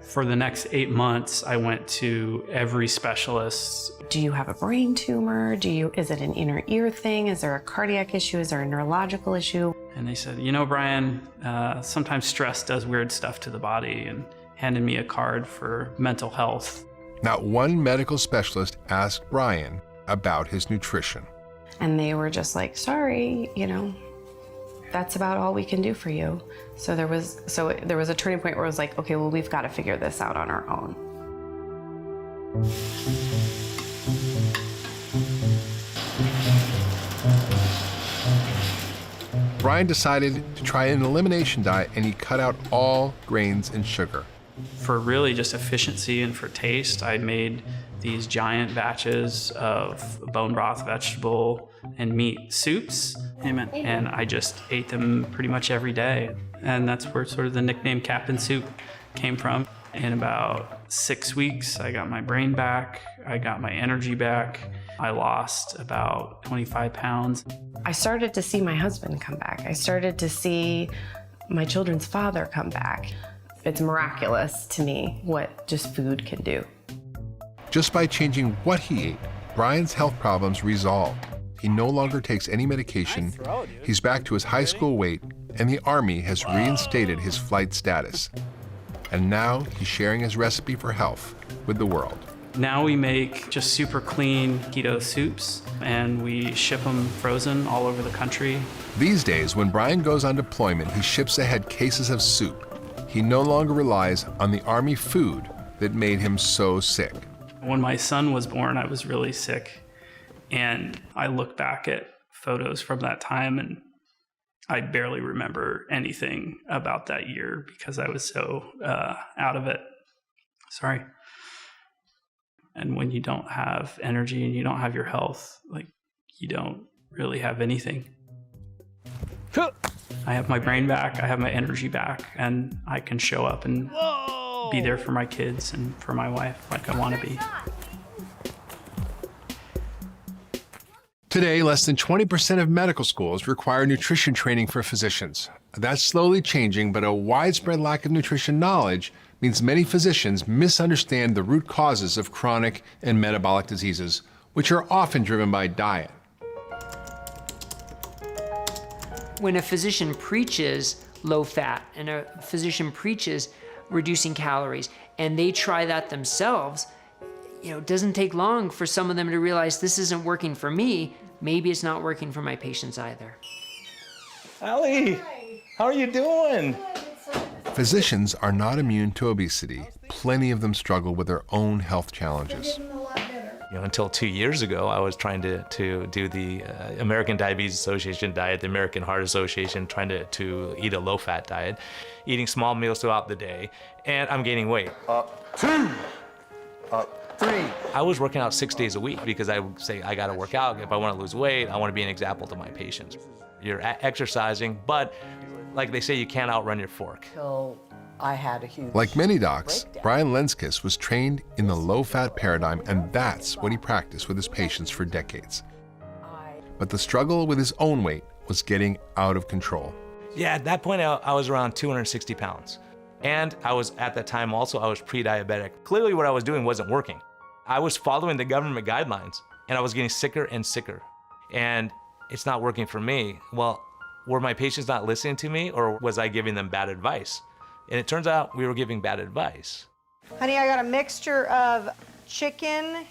For the next 8 months, I went to every specialist. Do you have a brain tumor? Is it an inner ear thing? Is there a cardiac issue? Is there a neurological issue? And they said, Brian, sometimes stress does weird stuff to the body, and handed me a card for mental health. Not one medical specialist asked Brian about his nutrition. And they were just like, sorry, that's about all we can do for you. So there was a turning point where it was like, okay, well, we've got to figure this out on our own. Brian decided to try an elimination diet, and he cut out all grains and sugar. For really just efficiency and for taste, I made these giant batches of bone broth, vegetable, and meat soups. Amen. And I just ate them pretty much every day. And that's where sort of the nickname Captain Soup came from. In about 6 weeks, I got my brain back. I got my energy back. I lost about 25 pounds. I started to see my husband come back. I started to see my children's father come back. It's miraculous to me what just food can do. Just by changing what he ate, Brian's health problems resolved. he no longer takes any medication, he's back to his high school weight, and the Army has reinstated his flight status. And now he's sharing his recipe for health with the world. Now we make just super clean keto soups, and we ship them frozen all over the country. These days, when Brian goes on deployment, he ships ahead cases of soup. He no longer relies on the Army food that made him so sick. When my son was born, I was really sick, and I look back at photos from that time, and I barely remember anything about that year because I was so out of it. Sorry. And when you don't have energy and you don't have your health, like, you don't really have anything. I have my brain back, I have my energy back, and I can show up and be there for my kids and for my wife like I want to be. Today, less than 20% of medical schools require nutrition training for physicians. That's slowly changing, but a widespread lack of nutrition knowledge means many physicians misunderstand the root causes of chronic and metabolic diseases, which are often driven by diet. When a physician preaches low fat and a physician preaches reducing calories and they try that themselves, it doesn't take long for some of them to realize this isn't working for me. Maybe it's not working for my patients either. Allie, how are you doing? Physicians are not immune to obesity. Plenty of them struggle with their own health challenges. Until 2 years ago, I was trying to do the American Diabetes Association diet, the American Heart Association, trying to eat a low-fat diet, eating small meals throughout the day, and I'm gaining weight. Up 2, up 3. I was working out 6 days a week because I would say, I gotta work out. If I wanna lose weight, I wanna be an example to my patients. You're exercising, but like they say, you can't outrun your fork. I had a huge Like many docs, Brian Lenskis was trained in the low-fat paradigm, and that's what he practiced with his patients for decades. But the struggle with his own weight was getting out of control. Yeah, at that point, I was around 260 pounds. And I was, at that time also, I was pre-diabetic. Clearly what I was doing wasn't working. I was following the government guidelines, and I was getting sicker and sicker. And it's not working for me. Well, were my patients not listening to me, or was I giving them bad advice? And it turns out we were giving bad advice. Honey, I got a mixture of chicken,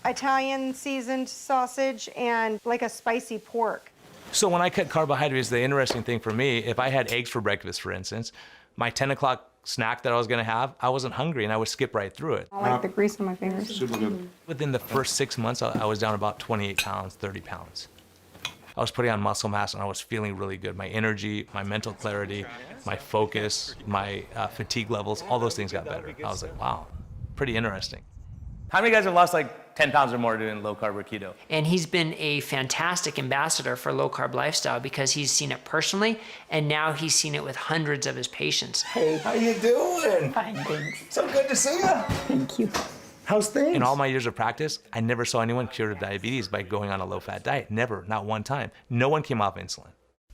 Italian seasoned sausage, and like a spicy pork. So when I cut carbohydrates, the interesting thing for me, if I had eggs for breakfast, for instance, my 10 o'clock snack that I was gonna have, I wasn't hungry and I would skip right through it. I like the grease on my fingers. Super good. Within the first 6 months, I was down about 28 pounds, 30 pounds. I was putting on muscle mass and I was feeling really good. My energy, my mental clarity, my focus, my fatigue levels, all those things got better. I was like, wow, pretty interesting. How many guys have lost like 10 pounds or more doing low carb or keto? And he's been a fantastic ambassador for low carb lifestyle because he's seen it personally, and now he's seen it with hundreds of his patients. Hey, how you doing? Fine, thanks. So good to see you. Thank you. How's things? In all my years of practice, I never saw anyone cured of diabetes by going on a low-fat diet. Never, not one time. No one came off insulin.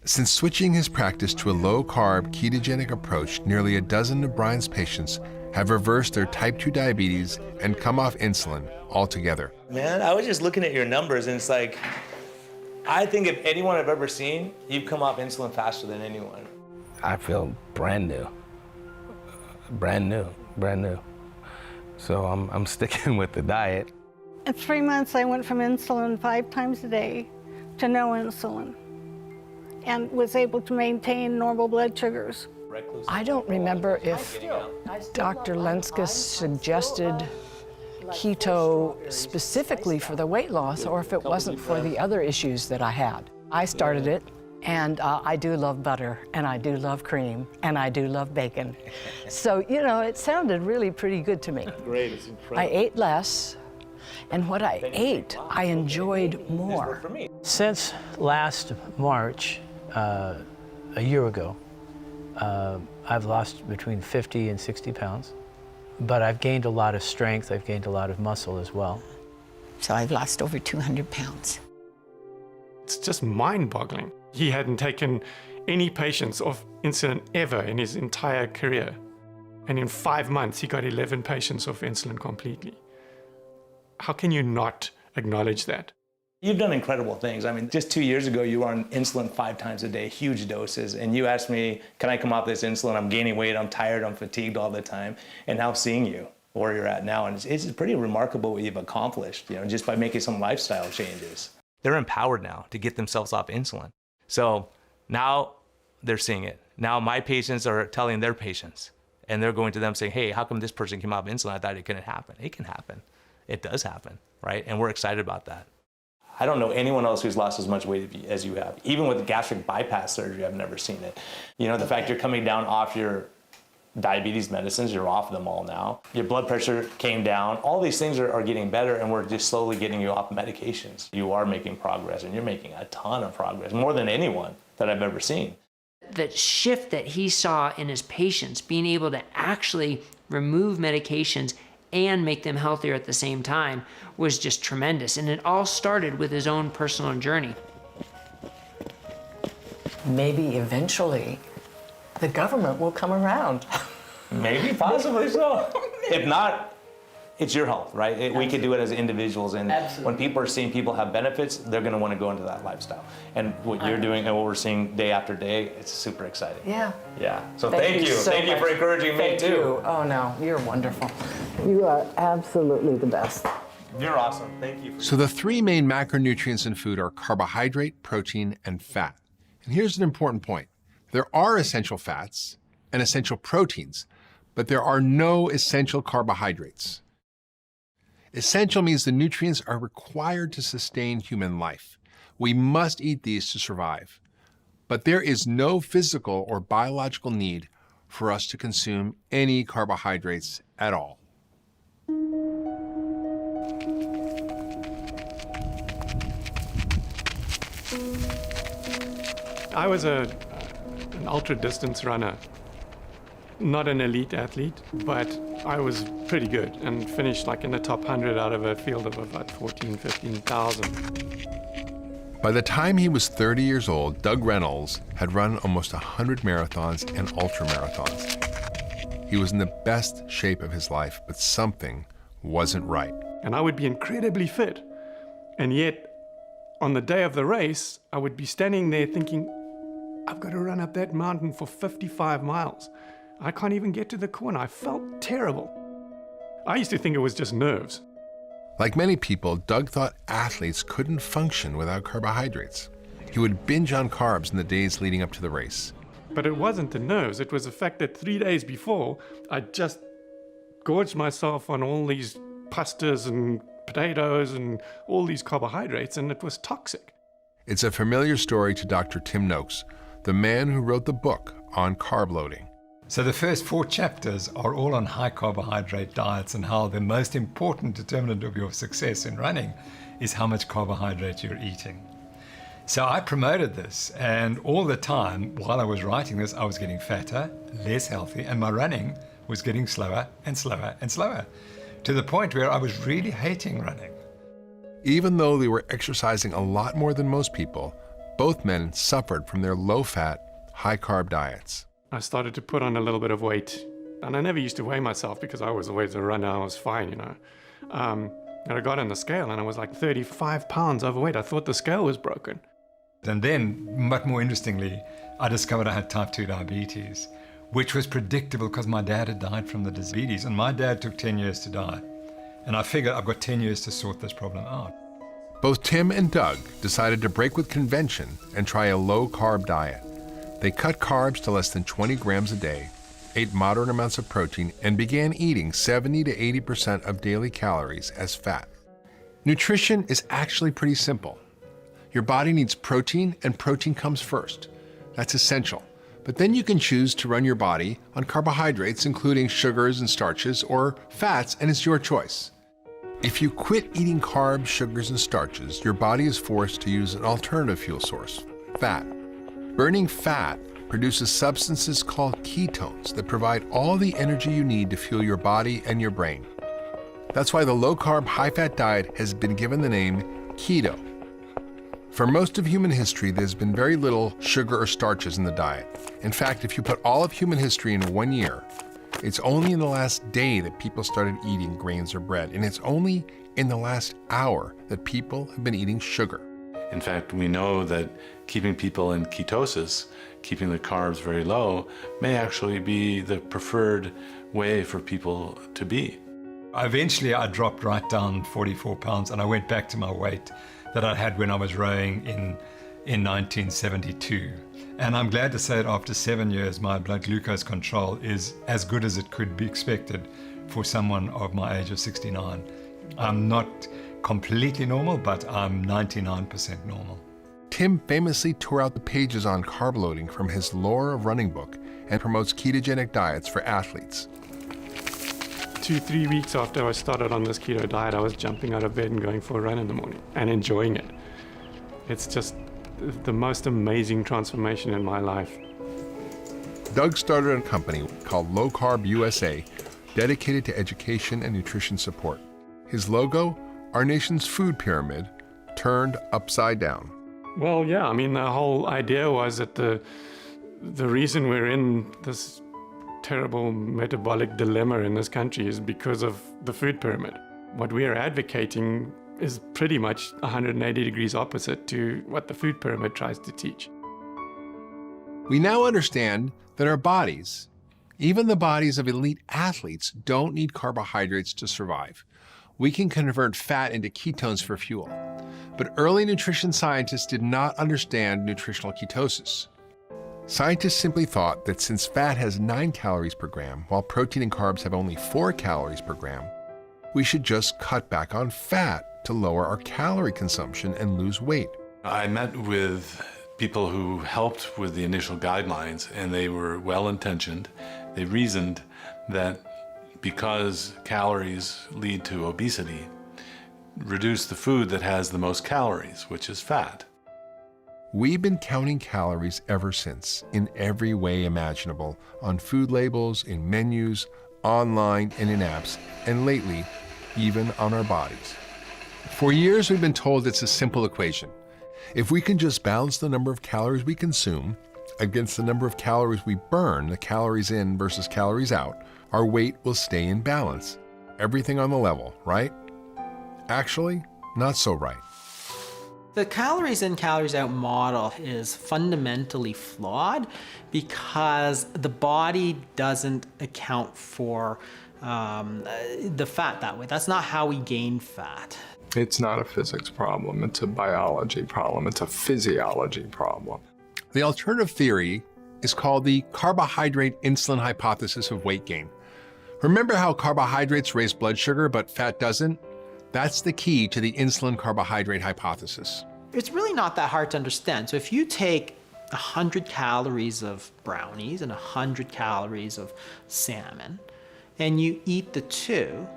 Since switching his practice to a low-carb, ketogenic approach, nearly a dozen of Brian's patients have reversed their type 2 diabetes and come off insulin altogether. Man, I was just looking at your numbers and it's like, I think if anyone I've ever seen, you've come off insulin faster than anyone. I feel brand new. Brand new, brand new. So I'm sticking with the diet. In 3 months, I went from insulin 5 times a day to no insulin and was able to maintain normal blood sugars. I don't remember if Dr. Lenskis suggested keto specifically for the weight loss or if it wasn't for the other issues that I had. I started it, and I do love butter, and I do love cream, and I do love bacon. So, it sounded really pretty good to me. Great, it's incredible. I ate less, and what I ate, I enjoyed more. Since last March, a year ago, I've lost between 50 and 60 pounds, but I've gained a lot of strength, I've gained a lot of muscle as well. So I've lost over 200 pounds. It's just mind-boggling. He hadn't taken any patients off insulin ever in his entire career. And in 5 months, he got 11 patients off insulin completely. How can you not acknowledge that? You've done incredible things. I mean, just 2 years ago, you were on insulin 5 times a day, huge doses. And you asked me, can I come off this insulin? I'm gaining weight, I'm tired, I'm fatigued all the time. And now seeing you where you're at now, and it's pretty remarkable what you've accomplished, just by making some lifestyle changes. They're empowered now to get themselves off insulin. So now they're seeing it. Now my patients are telling their patients, and they're going to them saying, hey, how come this person came off insulin? I thought it couldn't happen. It can happen. It does happen, right? And we're excited about that. I don't know anyone else who's lost as much weight as you have. Even with gastric bypass surgery, I've never seen it. The fact you're coming down off your diabetes medicines, you're off them all now. Your blood pressure came down. All these things are getting better, and we're just slowly getting you off medications. You are making progress, and you're making a ton of progress, more than anyone that I've ever seen. The shift that he saw in his patients, being able to actually remove medications and make them healthier at the same time, was just tremendous. And it all started with his own personal journey. Maybe eventually the government will come around. Maybe, possibly so. If not, it's your health, right? We could do it as individuals, and when people are seeing people have benefits, they're gonna wanna go into that lifestyle. And what you're doing and what we're seeing day after day, it's super exciting. Yeah. Yeah, so thank you. Thank you for encouraging me too. You. Oh no, you're wonderful. You are absolutely the best. You're awesome, thank you. So the 3 main macronutrients in food are carbohydrate, protein, and fat. And here's an important point. There are essential fats and essential proteins, but there are no essential carbohydrates. Essential means the nutrients are required to sustain human life. We must eat these to survive. But there is no physical or biological need for us to consume any carbohydrates at all. I was an ultra-distance runner. Not an elite athlete, but I was pretty good and finished like in the top 100 out of a field of about 15,000. By the time he was 30 years old, Doug Reynolds had run almost 100 marathons and ultra-marathons. He was in the best shape of his life, but something wasn't right. And I would be incredibly fit. And yet, on the day of the race, I would be standing there thinking, I've got to run up that mountain for 55 miles. I can't even get to the corner. I felt terrible. I used to think it was just nerves. Like many people, Doug thought athletes couldn't function without carbohydrates. He would binge on carbs in the days leading up to the race. But it wasn't the nerves. It was the fact that 3 days before, I just gorged myself on all these pastas and potatoes and all these carbohydrates, and it was toxic. It's a familiar story to Dr. Tim Noakes, the man who wrote the book on carb loading. So the first 4 chapters are all on high carbohydrate diets and how the most important determinant of your success in running is how much carbohydrate you're eating. So I promoted this, and all the time while I was writing this, I was getting fatter, less healthy, and my running was getting slower and slower and slower, to the point where I was really hating running. Even though they were exercising a lot more than most people, both men suffered from their low-fat, high-carb diets. I started to put on a little bit of weight, and I never used to weigh myself because I was always a runner. I was fine, And I got on the scale, and I was like 35 pounds overweight. I thought the scale was broken. And then, much more interestingly, I discovered I had type 2 diabetes, which was predictable because my dad had died from the diabetes, and my dad took 10 years to die. And I figured I've got 10 years to sort this problem out. Both Tim and Doug decided to break with convention and try a low-carb diet. They cut carbs to less than 20 grams a day, ate moderate amounts of protein, and began eating 70 to 80% of daily calories as fat. Nutrition is actually pretty simple. Your body needs protein, and protein comes first. That's essential. But then you can choose to run your body on carbohydrates, including sugars and starches, or fats, and it's your choice. If you quit eating carbs, sugars, and starches, your body is forced to use an alternative fuel source, fat. Burning fat produces substances called ketones that provide all the energy you need to fuel your body and your brain. That's why the low-carb, high-fat diet has been given the name keto. For most of human history, there's been very little sugar or starches in the diet. In fact, if you put all of human history in 1 year, It's only in the last day that people started eating grains or bread, and it's only in the last hour that people have been eating sugar. In fact, we know that keeping people in ketosis, keeping the carbs very low, may actually be the preferred way for people to be. Eventually, I dropped right down 44 pounds, and I went back to my weight that I had when I was rowing in 1972. And I'm glad to say that after 7 years, my blood glucose control is as good as it could be expected for someone of my age of 69. I'm not completely normal, but I'm 99% normal. Tim famously tore out the pages on carb loading from his Lore of Running book and promotes ketogenic diets for athletes. 2-3 weeks after I started on this keto diet, I was jumping out of bed and going for a run in the morning and enjoying it. It's just the most amazing transformation in my life. Doug started a company called Low Carb USA, dedicated to education and nutrition support. His logo, our nation's food pyramid, turned upside down. Well, yeah, I mean, the whole idea was that the reason we're in this terrible metabolic dilemma in this country is because of the food pyramid. What we are advocating is pretty much 180 degrees opposite to what the food pyramid tries to teach. We now understand that our bodies, even the bodies of elite athletes, don't need carbohydrates to survive. We can convert fat into ketones for fuel. But early nutrition scientists did not understand nutritional ketosis. Scientists simply thought that since fat has 9 calories per gram, while protein and carbs have only 4 calories per gram, we should just cut back on fat to lower our calorie consumption and lose weight. I met with people who helped with the initial guidelines, and they were well-intentioned. They reasoned that because calories lead to obesity, reduce the food that has the most calories, which is fat. We've been counting calories ever since, in every way imaginable, on food labels, in menus, online, and in apps, and lately, even on our bodies. For years, we've been told it's a simple equation. If we can just balance the number of calories we consume against the number of calories we burn, the calories in versus calories out, our weight will stay in balance. Everything on the level, right? Actually, not so right. The calories in, calories out model is fundamentally flawed because the body doesn't account for the fat that way. That's not how we gain fat. It's not a physics problem, it's a biology problem, it's a physiology problem. The alternative theory is called the carbohydrate insulin hypothesis of weight gain. Remember how carbohydrates raise blood sugar but fat doesn't? That's the key to the insulin carbohydrate hypothesis. It's really not that hard to understand. So if you take 100 calories of brownies and 100 calories of salmon, and you eat the two,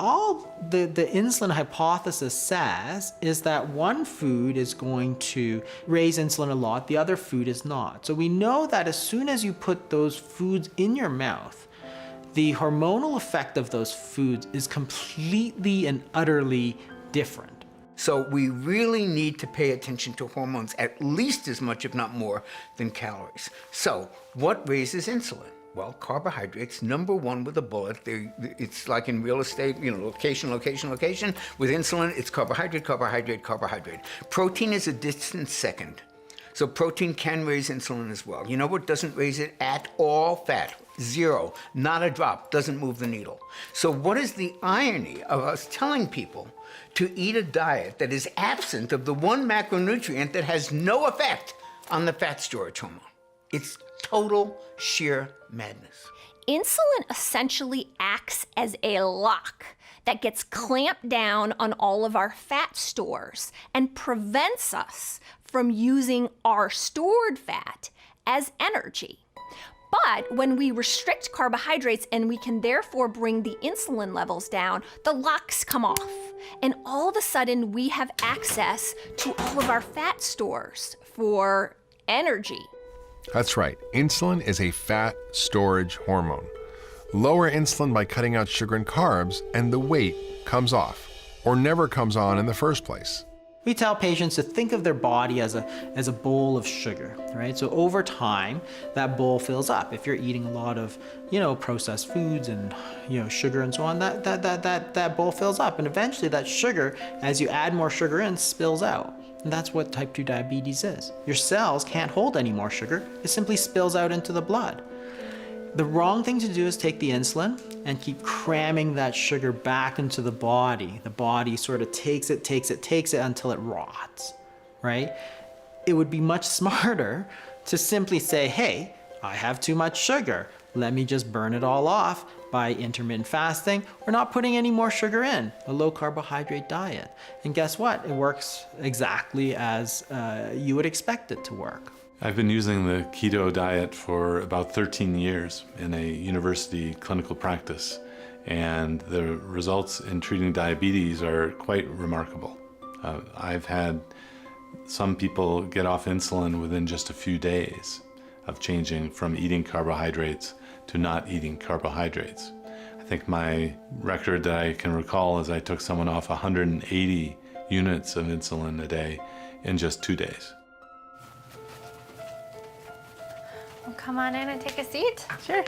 all the insulin hypothesis says is that one food is going to raise insulin a lot, the other food is not. So we know that as soon as you put those foods in your mouth, the hormonal effect of those foods is completely and utterly different. So we really need to pay attention to hormones at least as much, if not more, than calories. So what raises insulin? Well, carbohydrates, number one with a bullet. It's like in real estate, location, location, location. With insulin, it's carbohydrate, carbohydrate, carbohydrate. Protein is a distant second. So protein can raise insulin as well. You know what doesn't raise it at all? Fat. Zero. Not a drop. Doesn't move the needle. So what is the irony of us telling people to eat a diet that is absent of the one macronutrient that has no effect on the fat storage hormone? It's total sheer madness. Insulin essentially acts as a lock that gets clamped down on all of our fat stores and prevents us from using our stored fat as energy. But when we restrict carbohydrates and we can therefore bring the insulin levels down, the locks come off. And all of a sudden we have access to all of our fat stores for energy. That's right, insulin is a fat storage hormone. Lower insulin by cutting out sugar and carbs, and the weight comes off, or never comes on in the first place. We tell patients to think of their body as a bowl of sugar, right? So over time, that bowl fills up. If you're eating a lot of, processed foods and, sugar and so on, that bowl fills up. And eventually that sugar, as you add more sugar in, spills out. And that's what type 2 diabetes is. Your cells can't hold any more sugar. It simply spills out into the blood. The wrong thing to do is take the insulin and keep cramming that sugar back into the body. The body sort of takes it until it rots, right? It would be much smarter to simply say, hey, I have too much sugar. Let me just burn it all off by intermittent fasting or not putting any more sugar in, a low carbohydrate diet. And guess what? It works exactly as you would expect it to work. I've been using the keto diet for about 13 years in a university clinical practice, and the results in treating diabetes are quite remarkable. I've had some people get off insulin within just a few days of changing from eating carbohydrates to not eating carbohydrates. I think my record that I can recall is I took someone off 180 units of insulin a day in just 2 days. Well, come on in and take a seat. Sure.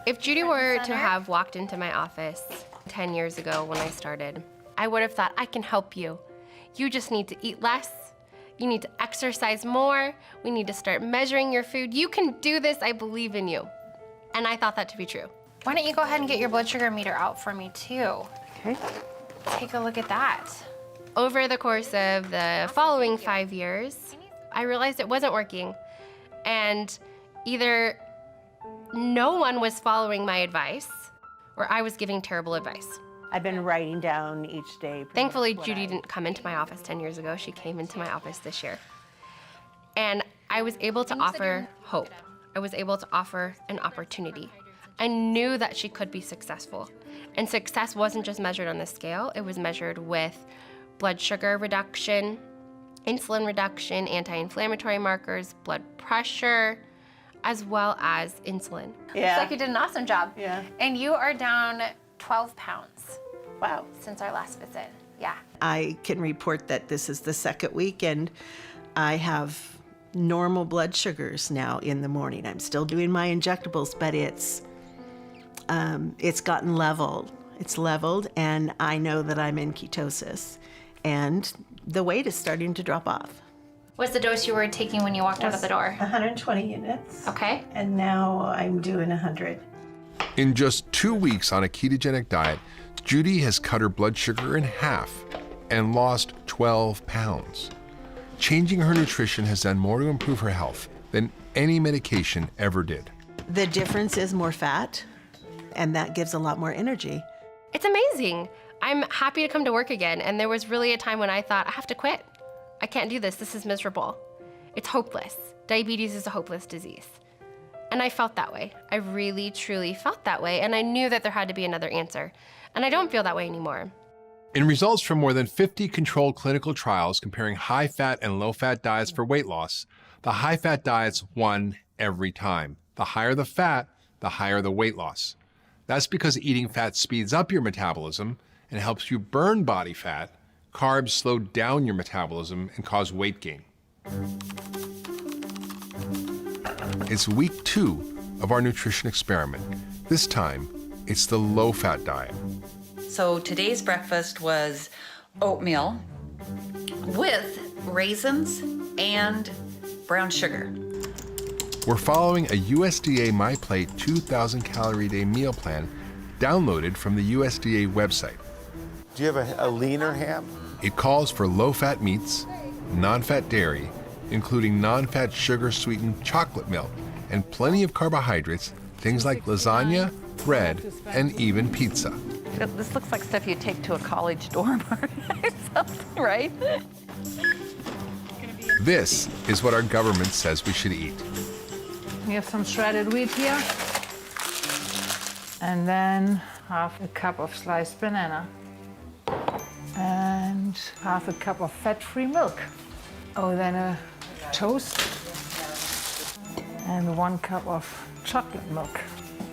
If Judy were to have walked into my office 10 years ago when I started, I would have thought, I can help you. You just need to eat less. You need to exercise more. We need to start measuring your food. You can do this. I believe in you. And I thought that to be true. Why don't you go ahead and get your blood sugar meter out for me too? Okay. Take a look at that. Over the course of the following 5 years, I realized it wasn't working. And either no one was following my advice or I was giving terrible advice. I've been writing down each day. Thankfully, Judy didn't come into my office 10 years ago. She came into my office this year. And I was able to offer hope. I was able to offer an opportunity. I knew that she could be successful. And success wasn't just measured on the scale, it was measured with blood sugar reduction, insulin reduction, anti-inflammatory markers, blood pressure, as well as insulin. Yeah. Looks like you did an awesome job. Yeah. And you are down 12 pounds. Wow. Since our last visit. Yeah. I can report that this is the second week and I have normal blood sugars now in the morning. I'm still doing my injectables, but it's gotten leveled. It's leveled and I know that I'm in ketosis and the weight is starting to drop off. What's the dose you were taking when you walked out of the door? 120 units. Okay. And now I'm doing 100. In just 2 weeks on a ketogenic diet, Judy has cut her blood sugar in half and lost 12 pounds. Changing her nutrition has done more to improve her health than any medication ever did. The difference is more fat, and that gives a lot more energy. It's amazing. I'm happy to come to work again, and there was really a time when I thought, I have to quit. I can't do this. This is miserable. It's hopeless. Diabetes is a hopeless disease. And I felt that way. I really, truly felt that way, and I knew that there had to be another answer. And I don't feel that way anymore. In results from more than 50 controlled clinical trials comparing high-fat and low-fat diets for weight loss, the high-fat diets won every time. The higher the fat, the higher the weight loss. That's because eating fat speeds up your metabolism and helps you burn body fat. Carbs slow down your metabolism and cause weight gain. It's week 2 of our nutrition experiment. This time, it's the low-fat diet. So today's breakfast was oatmeal with raisins and brown sugar. We're following a USDA MyPlate 2,000 calorie a day meal plan downloaded from the USDA website. Do you have a leaner ham? It calls for low-fat meats, non-fat dairy, including non-fat sugar-sweetened chocolate milk, and plenty of carbohydrates, things like lasagna, bread, and even pizza. This looks like stuff you take to a college dorm or something, right? This is what our government says we should eat. We have some shredded wheat here. And then half a cup of sliced banana. And half a cup of fat-free milk. Oh, then a toast. And 1 cup of chocolate milk,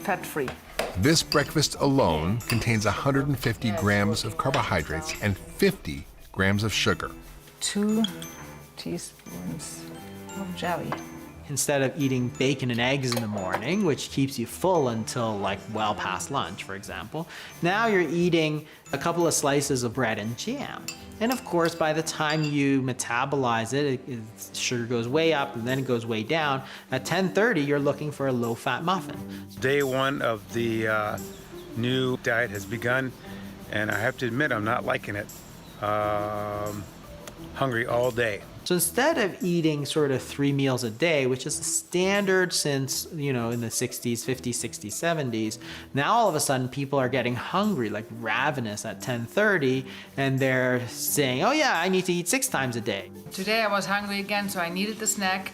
fat-free. This breakfast alone contains 150 grams of carbohydrates and 50 grams of sugar. 2 teaspoons of jelly. Instead of eating bacon and eggs in the morning, which keeps you full until like well past lunch, for example, now you're eating a couple of slices of bread and jam. And of course, by the time you metabolize it, sugar goes way up and then it goes way down. At 10:30, you're looking for a low-fat muffin. Day one of the new diet has begun, and I have to admit I'm not liking it. Hungry all day. So instead of eating sort of 3 meals a day, which is the standard since, you know, in the 60s, 50s, 60s, 70s, now all of a sudden people are getting hungry, like ravenous at 10:30, and they're saying, oh yeah, I need to eat 6 times a day. Today I was hungry again, so I needed the snack,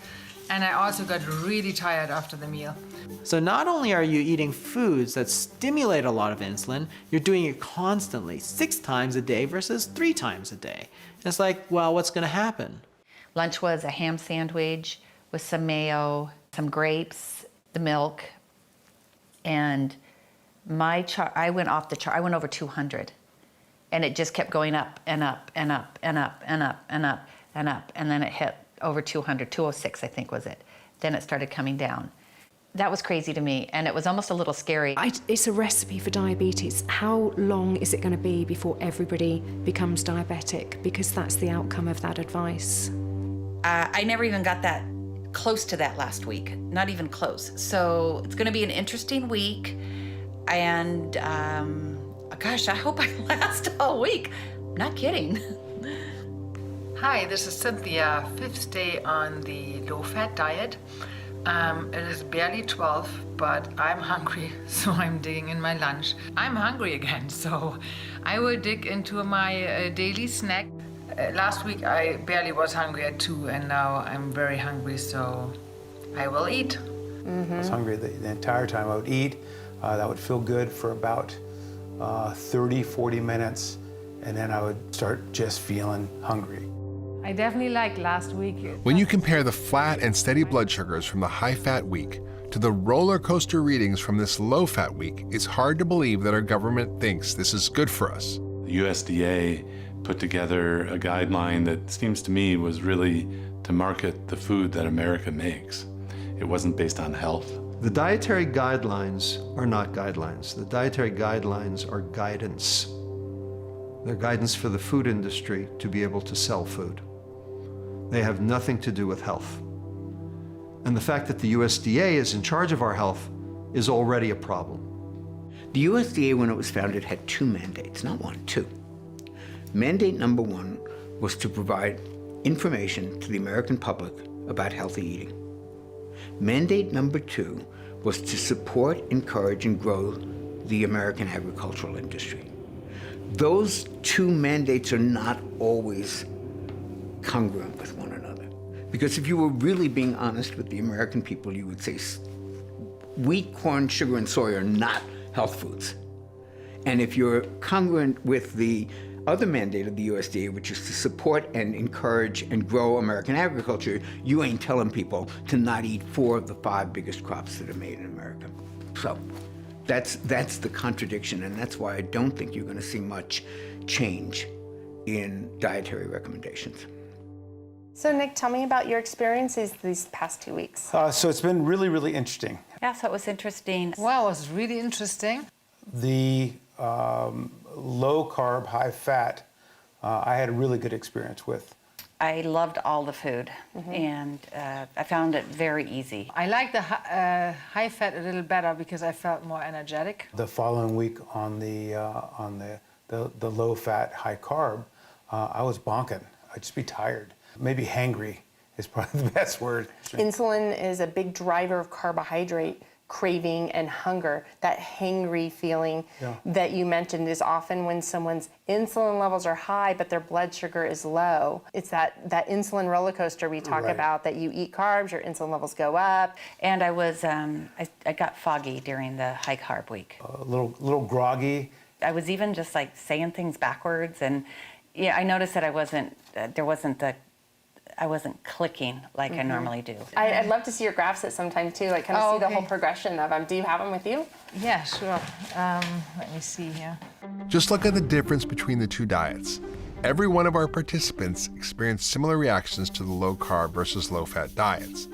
and I also got really tired after the meal. So not only are you eating foods that stimulate a lot of insulin, you're doing it constantly, 6 times a day versus 3 times a day. And it's like, well, what's gonna happen? Lunch was a ham sandwich with some mayo, some grapes, the milk, and I went off the chart. I went over 200, and it just kept going up and up and up and up and up and up and up, and then it hit over 200, 206 I think was it. Then it started coming down. That was crazy to me, and it was almost a little scary. It's a recipe for diabetes. How long is it going to be before everybody becomes diabetic? Because that's the outcome of that advice. I never even got that close to that last week, not even close. So it's gonna be an interesting week, and gosh, I hope I last all week. Not kidding. Hi, this is Cynthia, 5th day on the low-fat diet. It is barely 12, but I'm hungry, so I'm digging in my lunch. I'm hungry again, so I will dig into my daily snack. Last week I barely was hungry at 2, and now I'm very hungry, so I will eat. I was hungry the entire time. I would eat. That would feel good for about 30, 40 minutes, and then I would start just feeling hungry. I definitely liked last week. When you compare the flat and steady blood sugars from the high-fat week to the roller coaster readings from this low-fat week, it's hard to believe that our government thinks this is good for us. The USDA put together a guideline that seems to me was really to market the food that America makes. It wasn't based on health. The dietary guidelines are not guidelines. The dietary guidelines are guidance. They're guidance for the food industry to be able to sell food. They have nothing to do with health. And the fact that the USDA is in charge of our health is already a problem. The USDA, when it was founded, had 2 mandates, not 1, 2. Mandate number 1 was to provide information to the American public about healthy eating. Mandate number 2 was to support, encourage, and grow the American agricultural industry. Those 2 mandates are not always congruent with one another. Because if you were really being honest with the American people, you would say wheat, corn, sugar, and soy are not health foods. And if you're congruent with the other mandate of the USDA, which is to support and encourage and grow American agriculture, you ain't telling people to not eat 4 of the 5 biggest crops that are made in America. So that's the contradiction, and that's why I don't think you're going to see much change in dietary recommendations. So Nick, tell me about your experiences these past 2 weeks. So it's been really, really interesting. Yeah, so it was interesting. Wow, it was really interesting. The low carb, high fat, I had a really good experience with. I loved all the food, and I found it very easy. I like the high fat a little better because I felt more energetic. The following week on the low fat, high carb, I was bonking. I'd just be tired. Maybe hangry is probably the best word. Insulin is a big driver of carbohydrate craving and hunger. That hangry feeling that you mentioned is often when someone's insulin levels are high but their blood sugar is low. It's that insulin roller coaster we talk about, that you eat carbs, your insulin levels go up. And I was, I got foggy during the high carb week. A little groggy. I was even just like saying things backwards, and yeah, I noticed that I wasn't clicking like I normally do. I'd love to see your graphs at some time too, like kind of see the whole progression of them. Do you have them with you? Yeah, sure. Let me see here. Just look at the difference between the 2 diets. every one of our participants experienced similar reactions to the low-carb versus low-fat diets.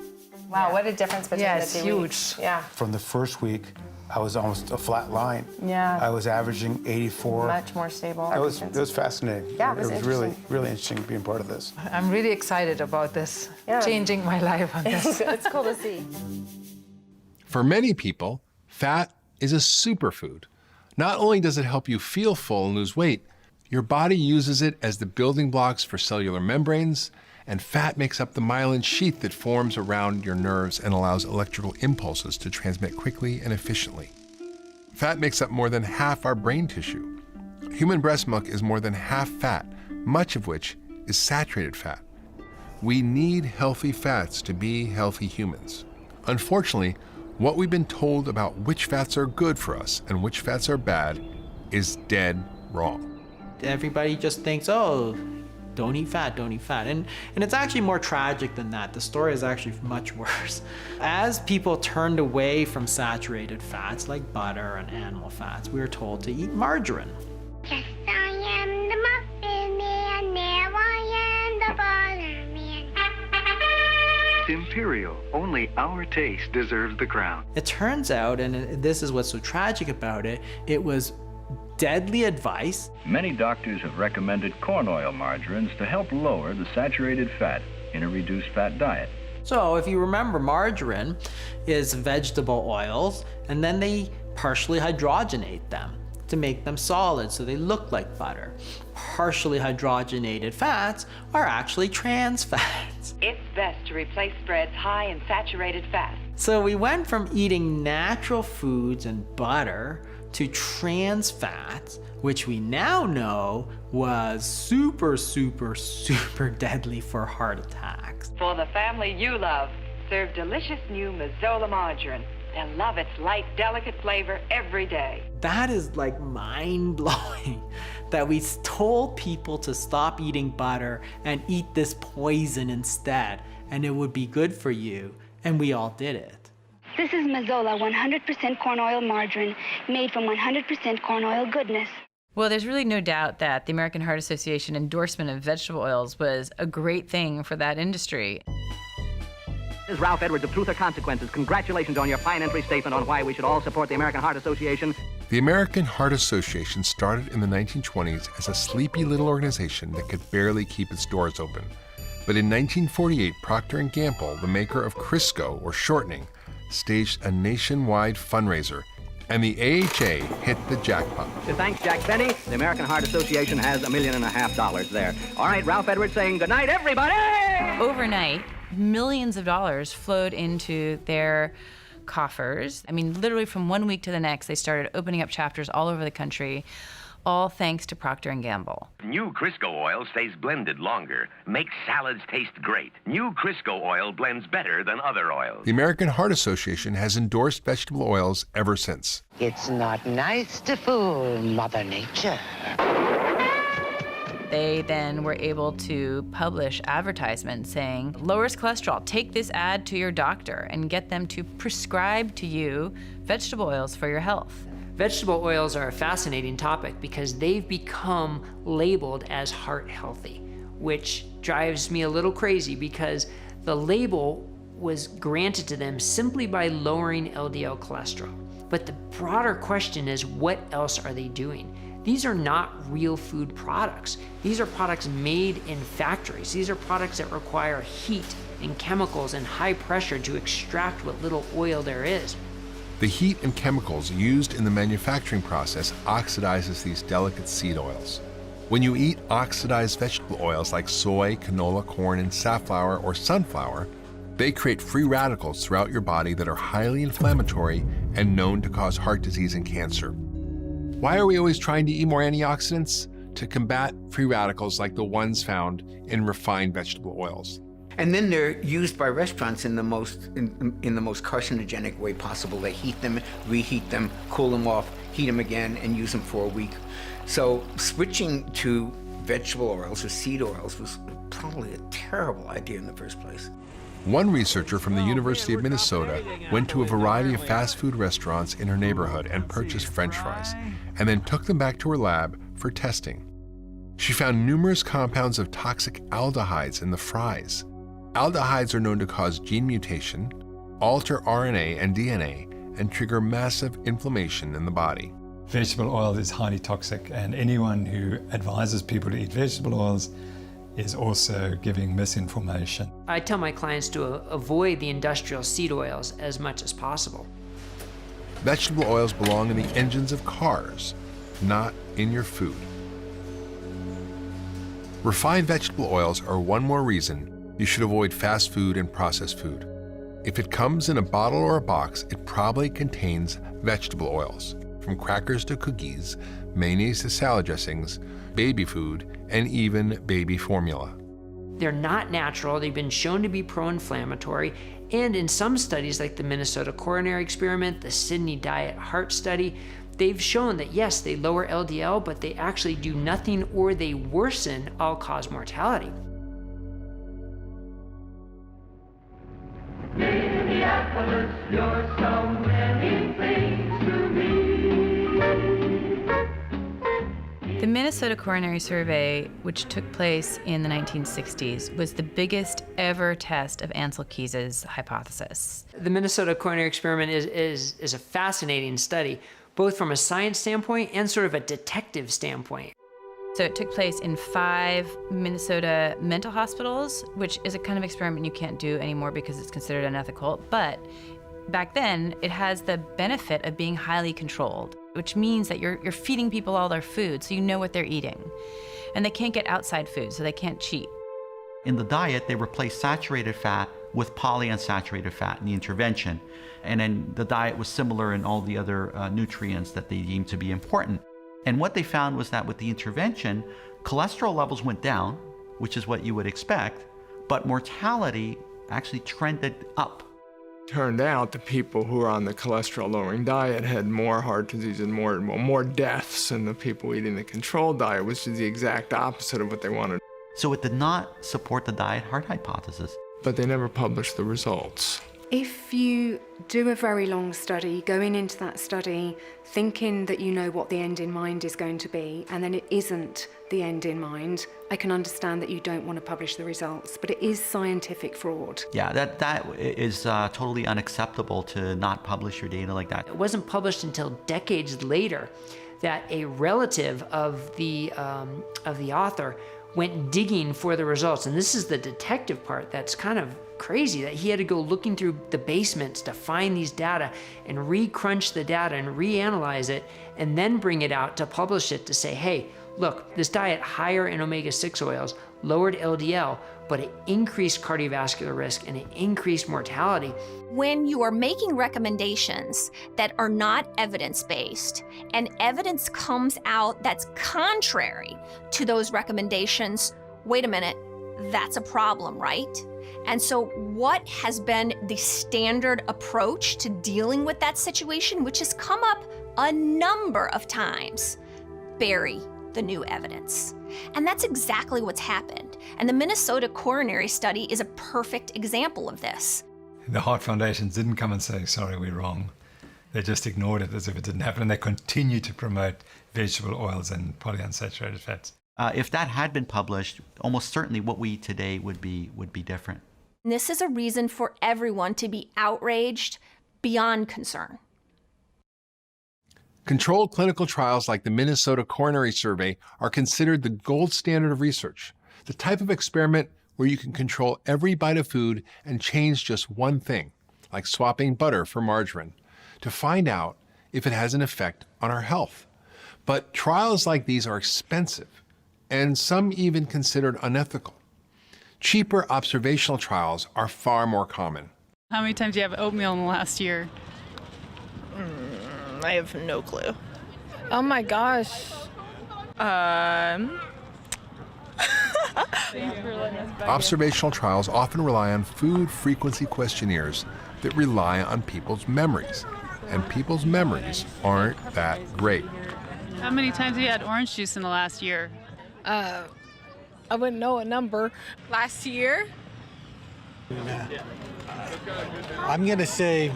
Wow, what a difference between the it's 2 huge. weeks. Yeah. From the first week, I was almost a flat line. Yeah. I was averaging 84. Much more stable. It was fascinating. Yeah, it was really, interesting. really interesting being part of this. I'm really excited about this, changing my life on this. It's cool to see. For many people, fat is a superfood. Not only does it help you feel full and lose weight, your body uses it as the building blocks for cellular membranes, and fat makes up the myelin sheath that forms around your nerves and allows electrical impulses to transmit quickly and efficiently. Fat makes up more than half our brain tissue. Human breast milk is more than half fat, much of which is saturated fat. We need healthy fats to be healthy humans. Unfortunately, what we've been told about which fats are good for us and which fats are bad is dead wrong. Everybody just thinks, oh, don't eat fat, don't eat fat. And it's actually more tragic than that. The story is actually much worse. As people turned away from saturated fats like butter and animal fats, we were told to eat margarine. Yes, I am the muffin man, now I am the butter man. Imperial, only our taste deserves the crown. It turns out, and this is what's so tragic about it, it was deadly advice. Many doctors have recommended corn oil margarines to help lower the saturated fat in a reduced fat diet. So if you remember, margarine is vegetable oils, and then they partially hydrogenate them to make them solid so they look like butter. Partially hydrogenated fats are actually trans fats. It's best to replace spreads high in saturated fat. So we went from eating natural foods and butter to trans fats, which we now know was super, super, super deadly for heart attacks. For the family you love, serve delicious new Mazola margarine. They'll love its light, delicate flavor every day. That is like mind-blowing, that we told people to stop eating butter and eat this poison instead, and it would be good for you, and we all did it. This is Mazola 100% corn oil margarine, made from 100% corn oil goodness. Well, there's really no doubt that the American Heart Association endorsement of vegetable oils was a great thing for that industry. This is Ralph Edwards of Truth or Consequences. Congratulations on your fine entry statement on why we should all support the American Heart Association. The American Heart Association started in the 1920s as a sleepy little organization that could barely keep its doors open. But in 1948, Procter & Gamble, the maker of Crisco, or shortening, staged a nationwide fundraiser, and the AHA hit the jackpot. Thanks, Jack Benny. The American Heart Association has $1.5 million there. All right, Ralph Edwards saying good night, everybody! Overnight, millions of dollars flowed into their coffers. I mean, literally from one week to the next, they started opening up chapters all over the country, all thanks to Procter & Gamble. New Crisco oil stays blended longer, makes salads taste great. New Crisco oil blends better than other oils. The American Heart Association has endorsed vegetable oils ever since. It's not nice to fool Mother Nature. They then were able to publish advertisements saying, lowers cholesterol, take this ad to your doctor and get them to prescribe to you vegetable oils for your health. Vegetable oils are a fascinating topic because they've become labeled as heart healthy, which drives me a little crazy because the label was granted to them simply by lowering LDL cholesterol. But the broader question is, what else are they doing? These are not real food products. These are products made in factories. These are products that require heat and chemicals and high pressure to extract what little oil there is. The heat and chemicals used in the manufacturing process oxidizes these delicate seed oils. When you eat oxidized vegetable oils like soy, canola, corn, and safflower or sunflower, they create free radicals throughout your body that are highly inflammatory and known to cause heart disease and cancer. Why are we always trying to eat more antioxidants? To combat free radicals like the ones found in refined vegetable oils. And then they're used by restaurants in the most carcinogenic way possible. They heat them, reheat them, cool them off, heat them again, and use them for a week. So switching to vegetable oils or seed oils was probably a terrible idea in the first place. One researcher from the University of Minnesota went to a variety of fast food restaurants in her neighborhood and purchased French fries, and then took them back to her lab for testing. She found numerous compounds of toxic aldehydes in the fries. Aldehydes are known to cause gene mutation, alter RNA and DNA, and trigger massive inflammation in the body. Vegetable oil is highly toxic, and anyone who advises people to eat vegetable oils is also giving misinformation. I tell my clients to avoid the industrial seed oils as much as possible. Vegetable oils belong in the engines of cars, not in your food. Refined vegetable oils are one more reason you should avoid fast food and processed food. If it comes in a bottle or a box, it probably contains vegetable oils, from crackers to cookies, mayonnaise to salad dressings, baby food, and even baby formula. They're not natural, they've been shown to be pro-inflammatory, and in some studies like the Minnesota coronary experiment, the Sydney diet heart study, they've shown that yes, they lower LDL, but they actually do nothing or they worsen all-cause mortality. Minneapolis, you're so many things to me. The Minnesota Coronary Survey, which took place in the 1960s, was the biggest ever test of Ansel Keys' hypothesis. The Minnesota coronary experiment is a fascinating study, both from a science standpoint and sort of a detective standpoint. So it took place in 5 Minnesota mental hospitals, which is a kind of experiment you can't do anymore because it's considered unethical. But back then, it has the benefit of being highly controlled, which means that you're feeding people all their food, so you know what they're eating. And they can't get outside food, so they can't cheat. In the diet, they replaced saturated fat with polyunsaturated fat in the intervention. And then the diet was similar in all the other nutrients that they deemed to be important. And what they found was that with the intervention, cholesterol levels went down, which is what you would expect, but mortality actually trended up. Turned out the people who were on the cholesterol-lowering diet had more heart disease and more deaths than the people eating the controlled diet, which is the exact opposite of what they wanted. So it did not support the diet heart hypothesis. But they never published the results. If you do a very long study, going into that study thinking that you know what the end in mind is going to be, and then it isn't the end in mind, I can understand that you don't want to publish the results, but it is scientific fraud. Yeah, that is totally unacceptable to not publish your data like that. It wasn't published until decades later that a relative of the author went digging for the results. And this is the detective part that's kind of crazy, that he had to go looking through the basements to find these data and re-crunch the data and reanalyze it and then bring it out to publish it to say, hey, look, this diet higher in omega-6 oils lowered LDL, but it increased cardiovascular risk and it increased mortality. When you are making recommendations that are not evidence-based and evidence comes out that's contrary to those recommendations, wait a minute, that's a problem, right? And so what has been the standard approach to dealing with that situation, which has come up a number of times? Bury the new evidence. And that's exactly what's happened. And the Minnesota coronary study is a perfect example of this. The Heart Foundations didn't come and say, sorry, we're wrong. They just ignored it as if it didn't happen, and they continue to promote vegetable oils and polyunsaturated fats. If that had been published, almost certainly what we eat today would be different. And this is a reason for everyone to be outraged beyond concern. Controlled clinical trials like the Minnesota Coronary Survey are considered the gold standard of research, the type of experiment where you can control every bite of food and change just one thing, like swapping butter for margarine, to find out if it has an effect on our health. But trials like these are expensive, and some even considered unethical. Cheaper observational trials are far more common. How many times do you have oatmeal in the last year? I have no clue. Oh my gosh. Observational trials often rely on food frequency questionnaires that rely on people's memories, and people's memories aren't that great. How many times have you had orange juice in the last year? I wouldn't know a number. Last year? I'm gonna say, if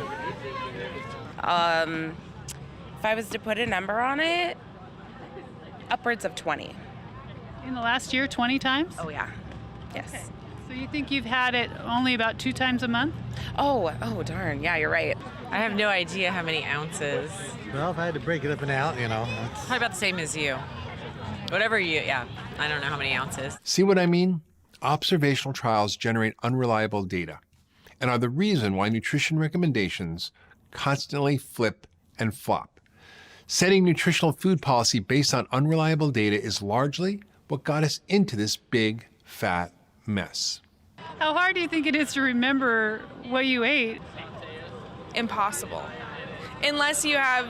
I was to put a number on it, upwards of 20. In the last year, 20 times? Oh, yeah. Yes. Okay. So you think you've had it only about 2 times a month? Oh, darn. Yeah, you're right. I have no idea how many ounces. Well, if I had to break it up and out, Probably about the same as you. Whatever yeah. I don't know how many ounces. See what I mean? Observational trials generate unreliable data and are the reason why nutrition recommendations constantly flip and flop. Setting nutritional food policy based on unreliable data is largely what got us into this big, fat mess. How hard do you think it is to remember what you ate? Impossible. Unless you have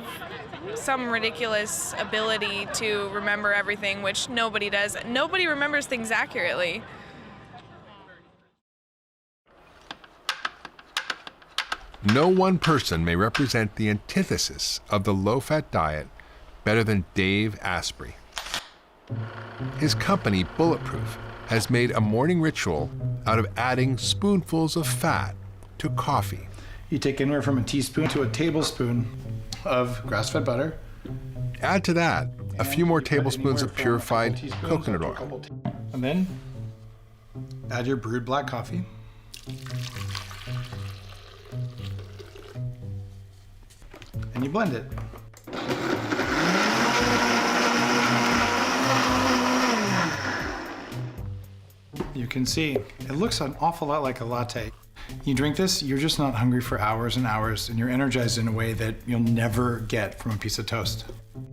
some ridiculous ability to remember everything, which nobody does. Nobody remembers things accurately. No one person may represent the antithesis of the low-fat diet better than Dave Asprey. His company, Bulletproof, has made a morning ritual out of adding spoonfuls of fat to coffee. You take anywhere from a teaspoon to a tablespoon of grass-fed butter. Add to that a few more tablespoons of purified coconut oil. And then add your brewed black coffee. And you blend it. You can see, it looks an awful lot like a latte. You drink this, you're just not hungry for hours and hours, and you're energized in a way that you'll never get from a piece of toast.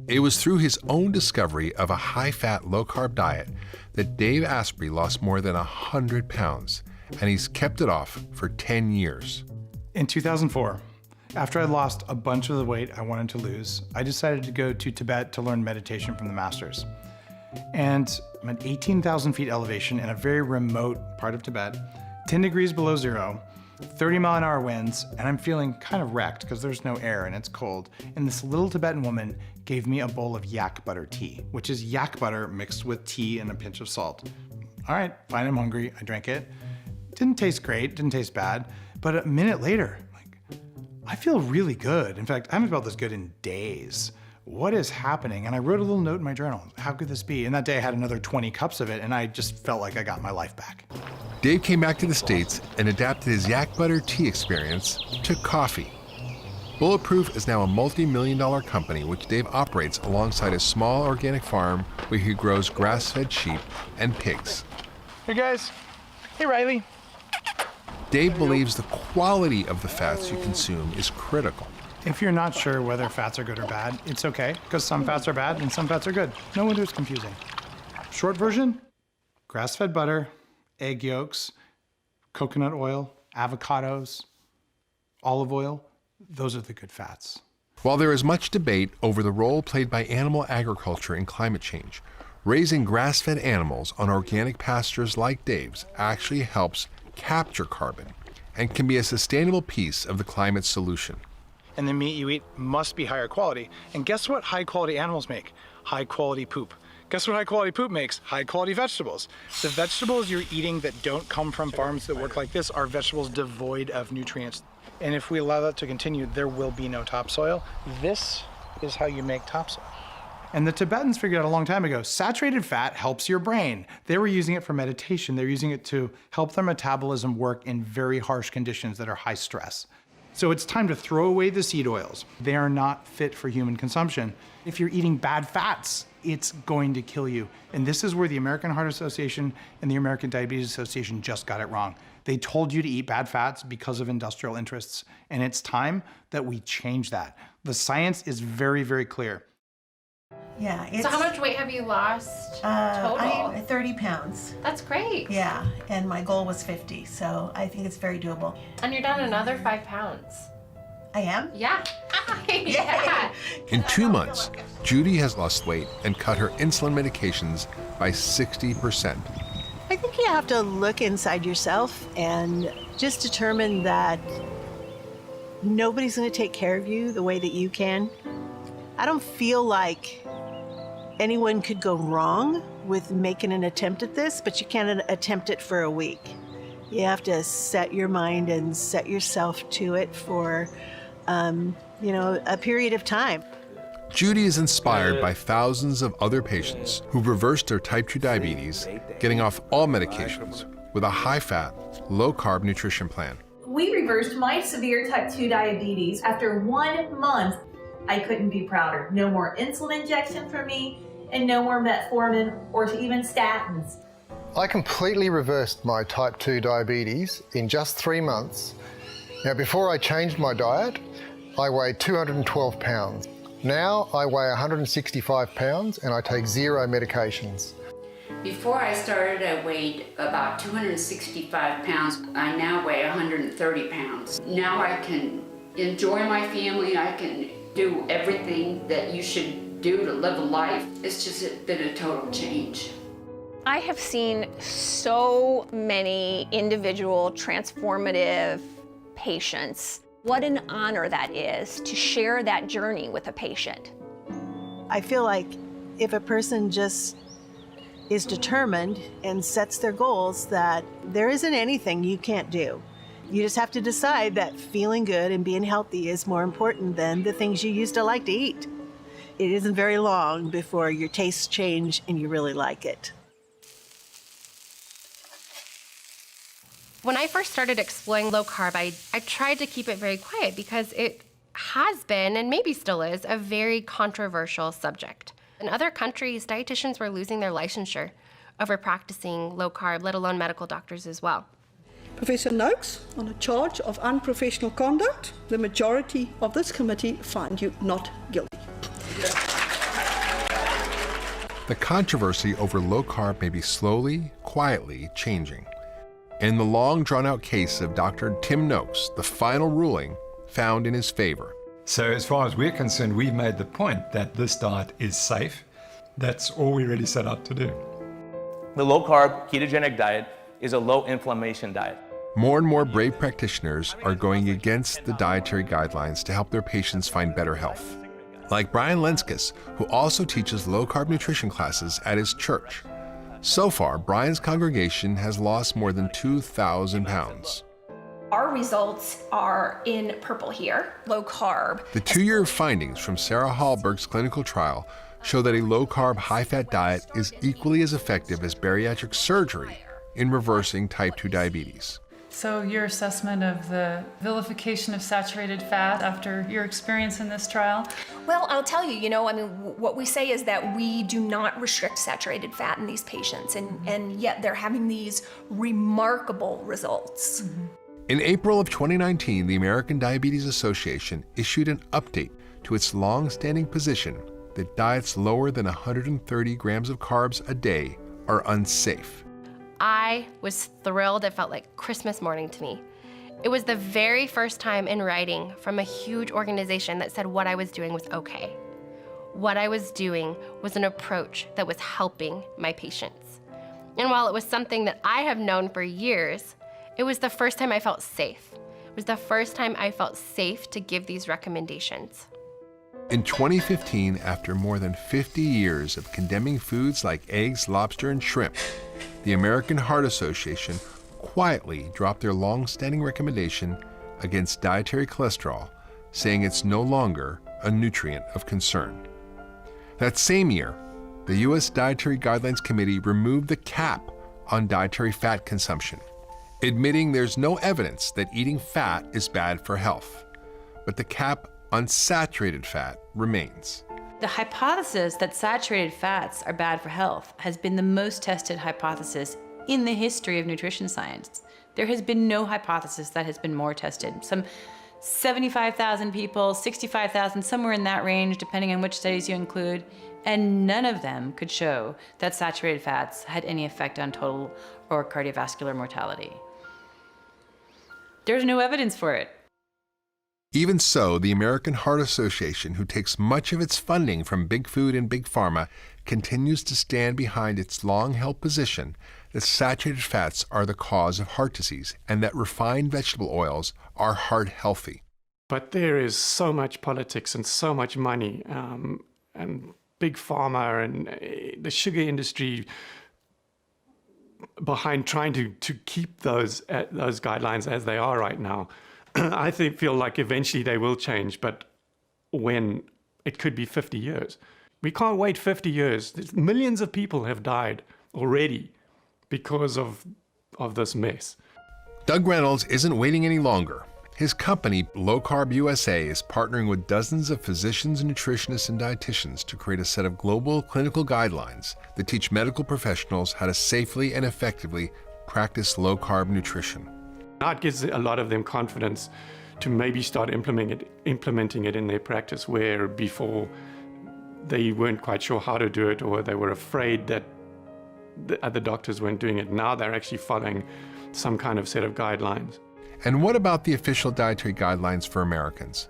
It was through his own discovery of a high-fat, low-carb diet that Dave Asprey lost more than 100 pounds, and he's kept it off for 10 years. In 2004, after I lost a bunch of the weight I wanted to lose, I decided to go to Tibet to learn meditation from the masters. And I'm at 18,000 feet elevation in a very remote part of Tibet, 10 degrees below zero, 30-mile-an-hour winds, and I'm feeling kind of wrecked because there's no air and it's cold. And this little Tibetan woman gave me a bowl of yak butter tea, which is yak butter mixed with tea and a pinch of salt. All right, fine, I'm hungry. I drank it. Didn't taste great, didn't taste bad, but a minute later, I feel really good. In fact, I haven't felt this good in days. What is happening? And I wrote a little note in my journal. How could this be? And that day I had another 20 cups of it, and I just felt like I got my life back. Dave came back to the States and adapted his yak butter tea experience to coffee. Bulletproof is now a multi-million-dollar company which Dave operates alongside a small organic farm where he grows grass-fed sheep and pigs. Hey guys. Hey Riley. Dave believes the quality of the fats you consume is critical. If you're not sure whether fats are good or bad, it's okay, because some fats are bad and some fats are good. No wonder it's confusing. Short version, grass-fed butter, egg yolks, coconut oil, avocados, olive oil, those are the good fats. While there is much debate over the role played by animal agriculture in climate change, raising grass-fed animals on organic pastures like Dave's actually helps capture carbon and can be a sustainable piece of the climate solution. And the meat you eat must be higher quality. And guess what high quality animals make? High quality poop. Guess what high quality poop makes? High quality vegetables. The vegetables you're eating that don't come from farms that work like this are vegetables devoid of nutrients. And if we allow that to continue, there will be no topsoil. This is how you make topsoil. And the Tibetans figured out a long time ago, saturated fat helps your brain. They were using it for meditation. They're using it to help their metabolism work in very harsh conditions that are high stress. So it's time to throw away the seed oils. They are not fit for human consumption. If you're eating bad fats, it's going to kill you. And this is where the American Heart Association and the American Diabetes Association just got it wrong. They told you to eat bad fats because of industrial interests, and it's time that we change that. The science is very, very clear. Yeah. So how much weight have you lost total? I'm 30 pounds. That's great. Yeah, and my goal was 50, so I think it's very doable. And you're down another 5 pounds. I am? Yeah. Yeah. In 2 months, Judy has lost weight and cut her insulin medications by 60%. I think you have to look inside yourself and just determine that nobody's going to take care of you the way that you can. I don't feel like anyone could go wrong with making an attempt at this, but you can't attempt it for a week. You have to set your mind and set yourself to it for, a period of time. Judy is inspired by thousands of other patients who've reversed their type 2 diabetes, getting off all medications with a high-fat, low-carb nutrition plan. We reversed my severe type 2 diabetes after 1 month. I couldn't be prouder. No more insulin injection for me, and no more metformin or even statins. I completely reversed my type 2 diabetes in just 3 months. Now, before I changed my diet, I weighed 212 pounds. Now I weigh 165 pounds and I take 0 medications. Before I started, I weighed about 265 pounds. I now weigh 130 pounds. Now I can enjoy my family. I can do everything that you should do to live a life. It's just been a total change. I have seen so many individual transformative patients. What an honor that is to share that journey with a patient. I feel like if a person just is determined and sets their goals, that there isn't anything you can't do. You just have to decide that feeling good and being healthy is more important than the things you used to like to eat. It isn't very long before your tastes change and you really like it. When I first started exploring low carb, I tried to keep it very quiet because it has been, and maybe still is, a very controversial subject. In other countries, dietitians were losing their licensure over practicing low carb, let alone medical doctors as well. Professor Noakes, on a charge of unprofessional conduct, the majority of this committee find you not guilty. The controversy over low carb may be slowly, quietly changing. In the long drawn-out case of Dr. Tim Noakes, the final ruling found in his favor. So as far as we're concerned, we've made the point that this diet is safe. That's all we really set out to do. The low-carb ketogenic diet is a low-inflammation diet. More and more brave practitioners are going against the dietary guidelines to help their patients find better health. Like Brian Lenskis, who also teaches low-carb nutrition classes at his church. So far, Brian's congregation has lost more than 2,000 pounds. Our results are in purple here, low carb. The 2-year findings from Sarah Hallberg's clinical trial show that a low-carb, high-fat diet is equally as effective as bariatric surgery in reversing type 2 diabetes. So your assessment of the vilification of saturated fat after your experience in this trial? Well, I'll tell you, what we say is that we do not restrict saturated fat in these patients, and yet they're having these remarkable results. In April of 2019, the American Diabetes Association issued an update to its long-standing position that diets lower than 130 grams of carbs a day are unsafe. I was thrilled. It felt like Christmas morning to me. It was the very first time in writing from a huge organization that said what I was doing was okay. What I was doing was an approach that was helping my patients. And while it was something that I have known for years, it was the first time I felt safe. It was the first time I felt safe to give these recommendations. In 2015, after more than 50 years of condemning foods like eggs, lobster, and shrimp, the American Heart Association quietly dropped their long-standing recommendation against dietary cholesterol, saying it's no longer a nutrient of concern. That same year, the U.S. Dietary Guidelines Committee removed the cap on dietary fat consumption, admitting there's no evidence that eating fat is bad for health. But the cap on saturated fat remains. The hypothesis that saturated fats are bad for health has been the most tested hypothesis in the history of nutrition science. There has been no hypothesis that has been more tested. Some 75,000 people, 65,000, somewhere in that range, depending on which studies you include, and none of them could show that saturated fats had any effect on total or cardiovascular mortality. There's no evidence for it. Even so, the American Heart Association, who takes much of its funding from big food and big pharma, continues to stand behind its long-held position that saturated fats are the cause of heart disease and that refined vegetable oils are heart healthy. But there is so much politics and so much money and big pharma and the sugar industry behind trying to keep those guidelines as they are right now. I feel like eventually they will change, but when it could be 50 years. We can't wait 50 years. Millions of people have died already because of this mess. Doug Reynolds isn't waiting any longer. His company, Low Carb USA, is partnering with dozens of physicians, nutritionists, and dietitians to create a set of global clinical guidelines that teach medical professionals how to safely and effectively practice low-carb nutrition. That gives a lot of them confidence to maybe start implementing it in their practice, where before they weren't quite sure how to do it, or they were afraid that the other doctors weren't doing it. Now they're actually following some kind of set of guidelines. And what about the official dietary guidelines for Americans?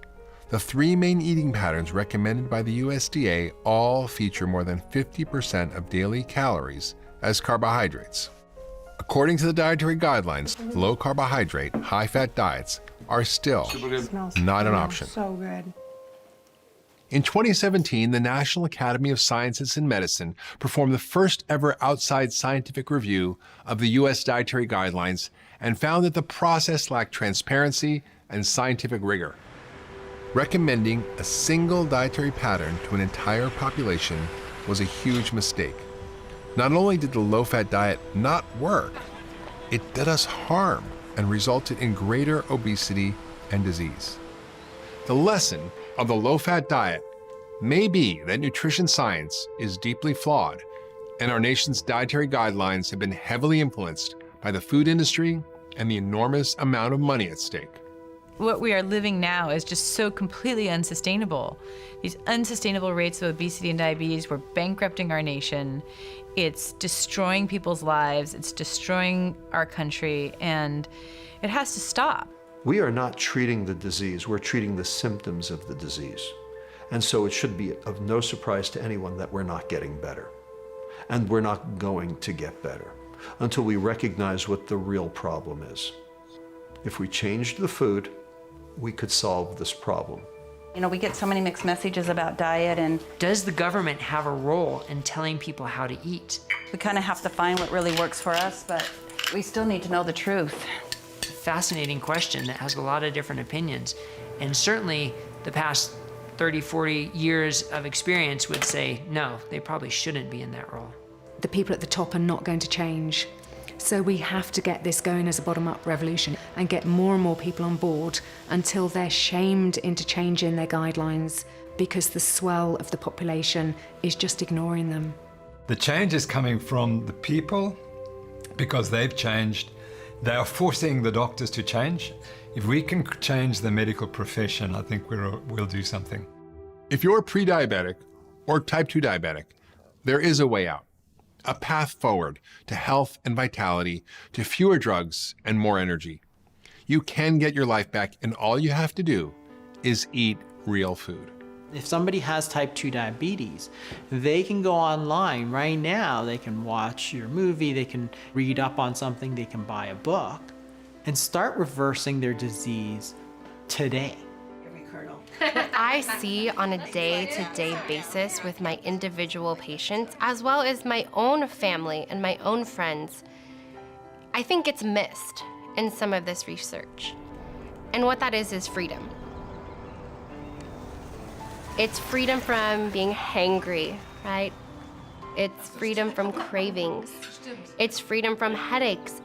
The 3 main eating patterns recommended by the USDA all feature more than 50% of daily calories as carbohydrates. According to the dietary guidelines, low carbohydrate, high fat diets are still not an option. So good. In 2017, the National Academy of Sciences and Medicine performed the first ever outside scientific review of the U.S. dietary guidelines and found that the process lacked transparency and scientific rigor. Recommending a single dietary pattern to an entire population was a huge mistake. Not only did the low-fat diet not work, it did us harm and resulted in greater obesity and disease. The lesson of the low-fat diet may be that nutrition science is deeply flawed, and our nation's dietary guidelines have been heavily influenced by the food industry and the enormous amount of money at stake. What we are living now is just so completely unsustainable. These unsustainable rates of obesity and diabetes, we're bankrupting our nation. It's destroying people's lives, it's destroying our country, and it has to stop. We are not treating the disease, we're treating the symptoms of the disease. And so it should be of no surprise to anyone that we're not getting better. And we're not going to get better until we recognize what the real problem is. If we changed the food, we could solve this problem. You know, we get so many mixed messages about diet, and does the government have a role in telling people how to eat? we kind of have to find what really works for us, but we still need to know the truth. Fascinating question that has a lot of different opinions. And certainly the past 30, 40 years of experience would say, no, they probably shouldn't be in that role. The people at the top are not going to change. So we have to get this going as a bottom-up revolution and get more and more people on board until they're shamed into changing their guidelines because the swell of the population is just ignoring them. The change is coming from the people because they've changed. They are forcing the doctors to change. If we can change the medical profession, I think we'll do something. If you're pre-diabetic or type 2 diabetic, there is a way out. A path forward to health and vitality, to fewer drugs and more energy. You can get your life back, and all you have to do is eat real food. If somebody has type 2 diabetes, they can go online right now, they can watch your movie, they can read up on something, they can buy a book, and start reversing their disease today. What I see on a day-to-day basis with my individual patients, as well as my own family and my own friends, I think it's missed in some of this research. And what that is freedom. It's freedom from being hangry, right? It's freedom from cravings. It's freedom from headaches.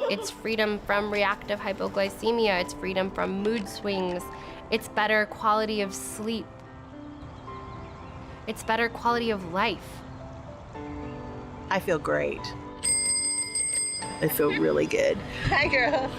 It's freedom from reactive hypoglycemia. It's freedom from mood swings. It's better quality of sleep. It's better quality of life. I feel great. I feel really good. Hi, girl.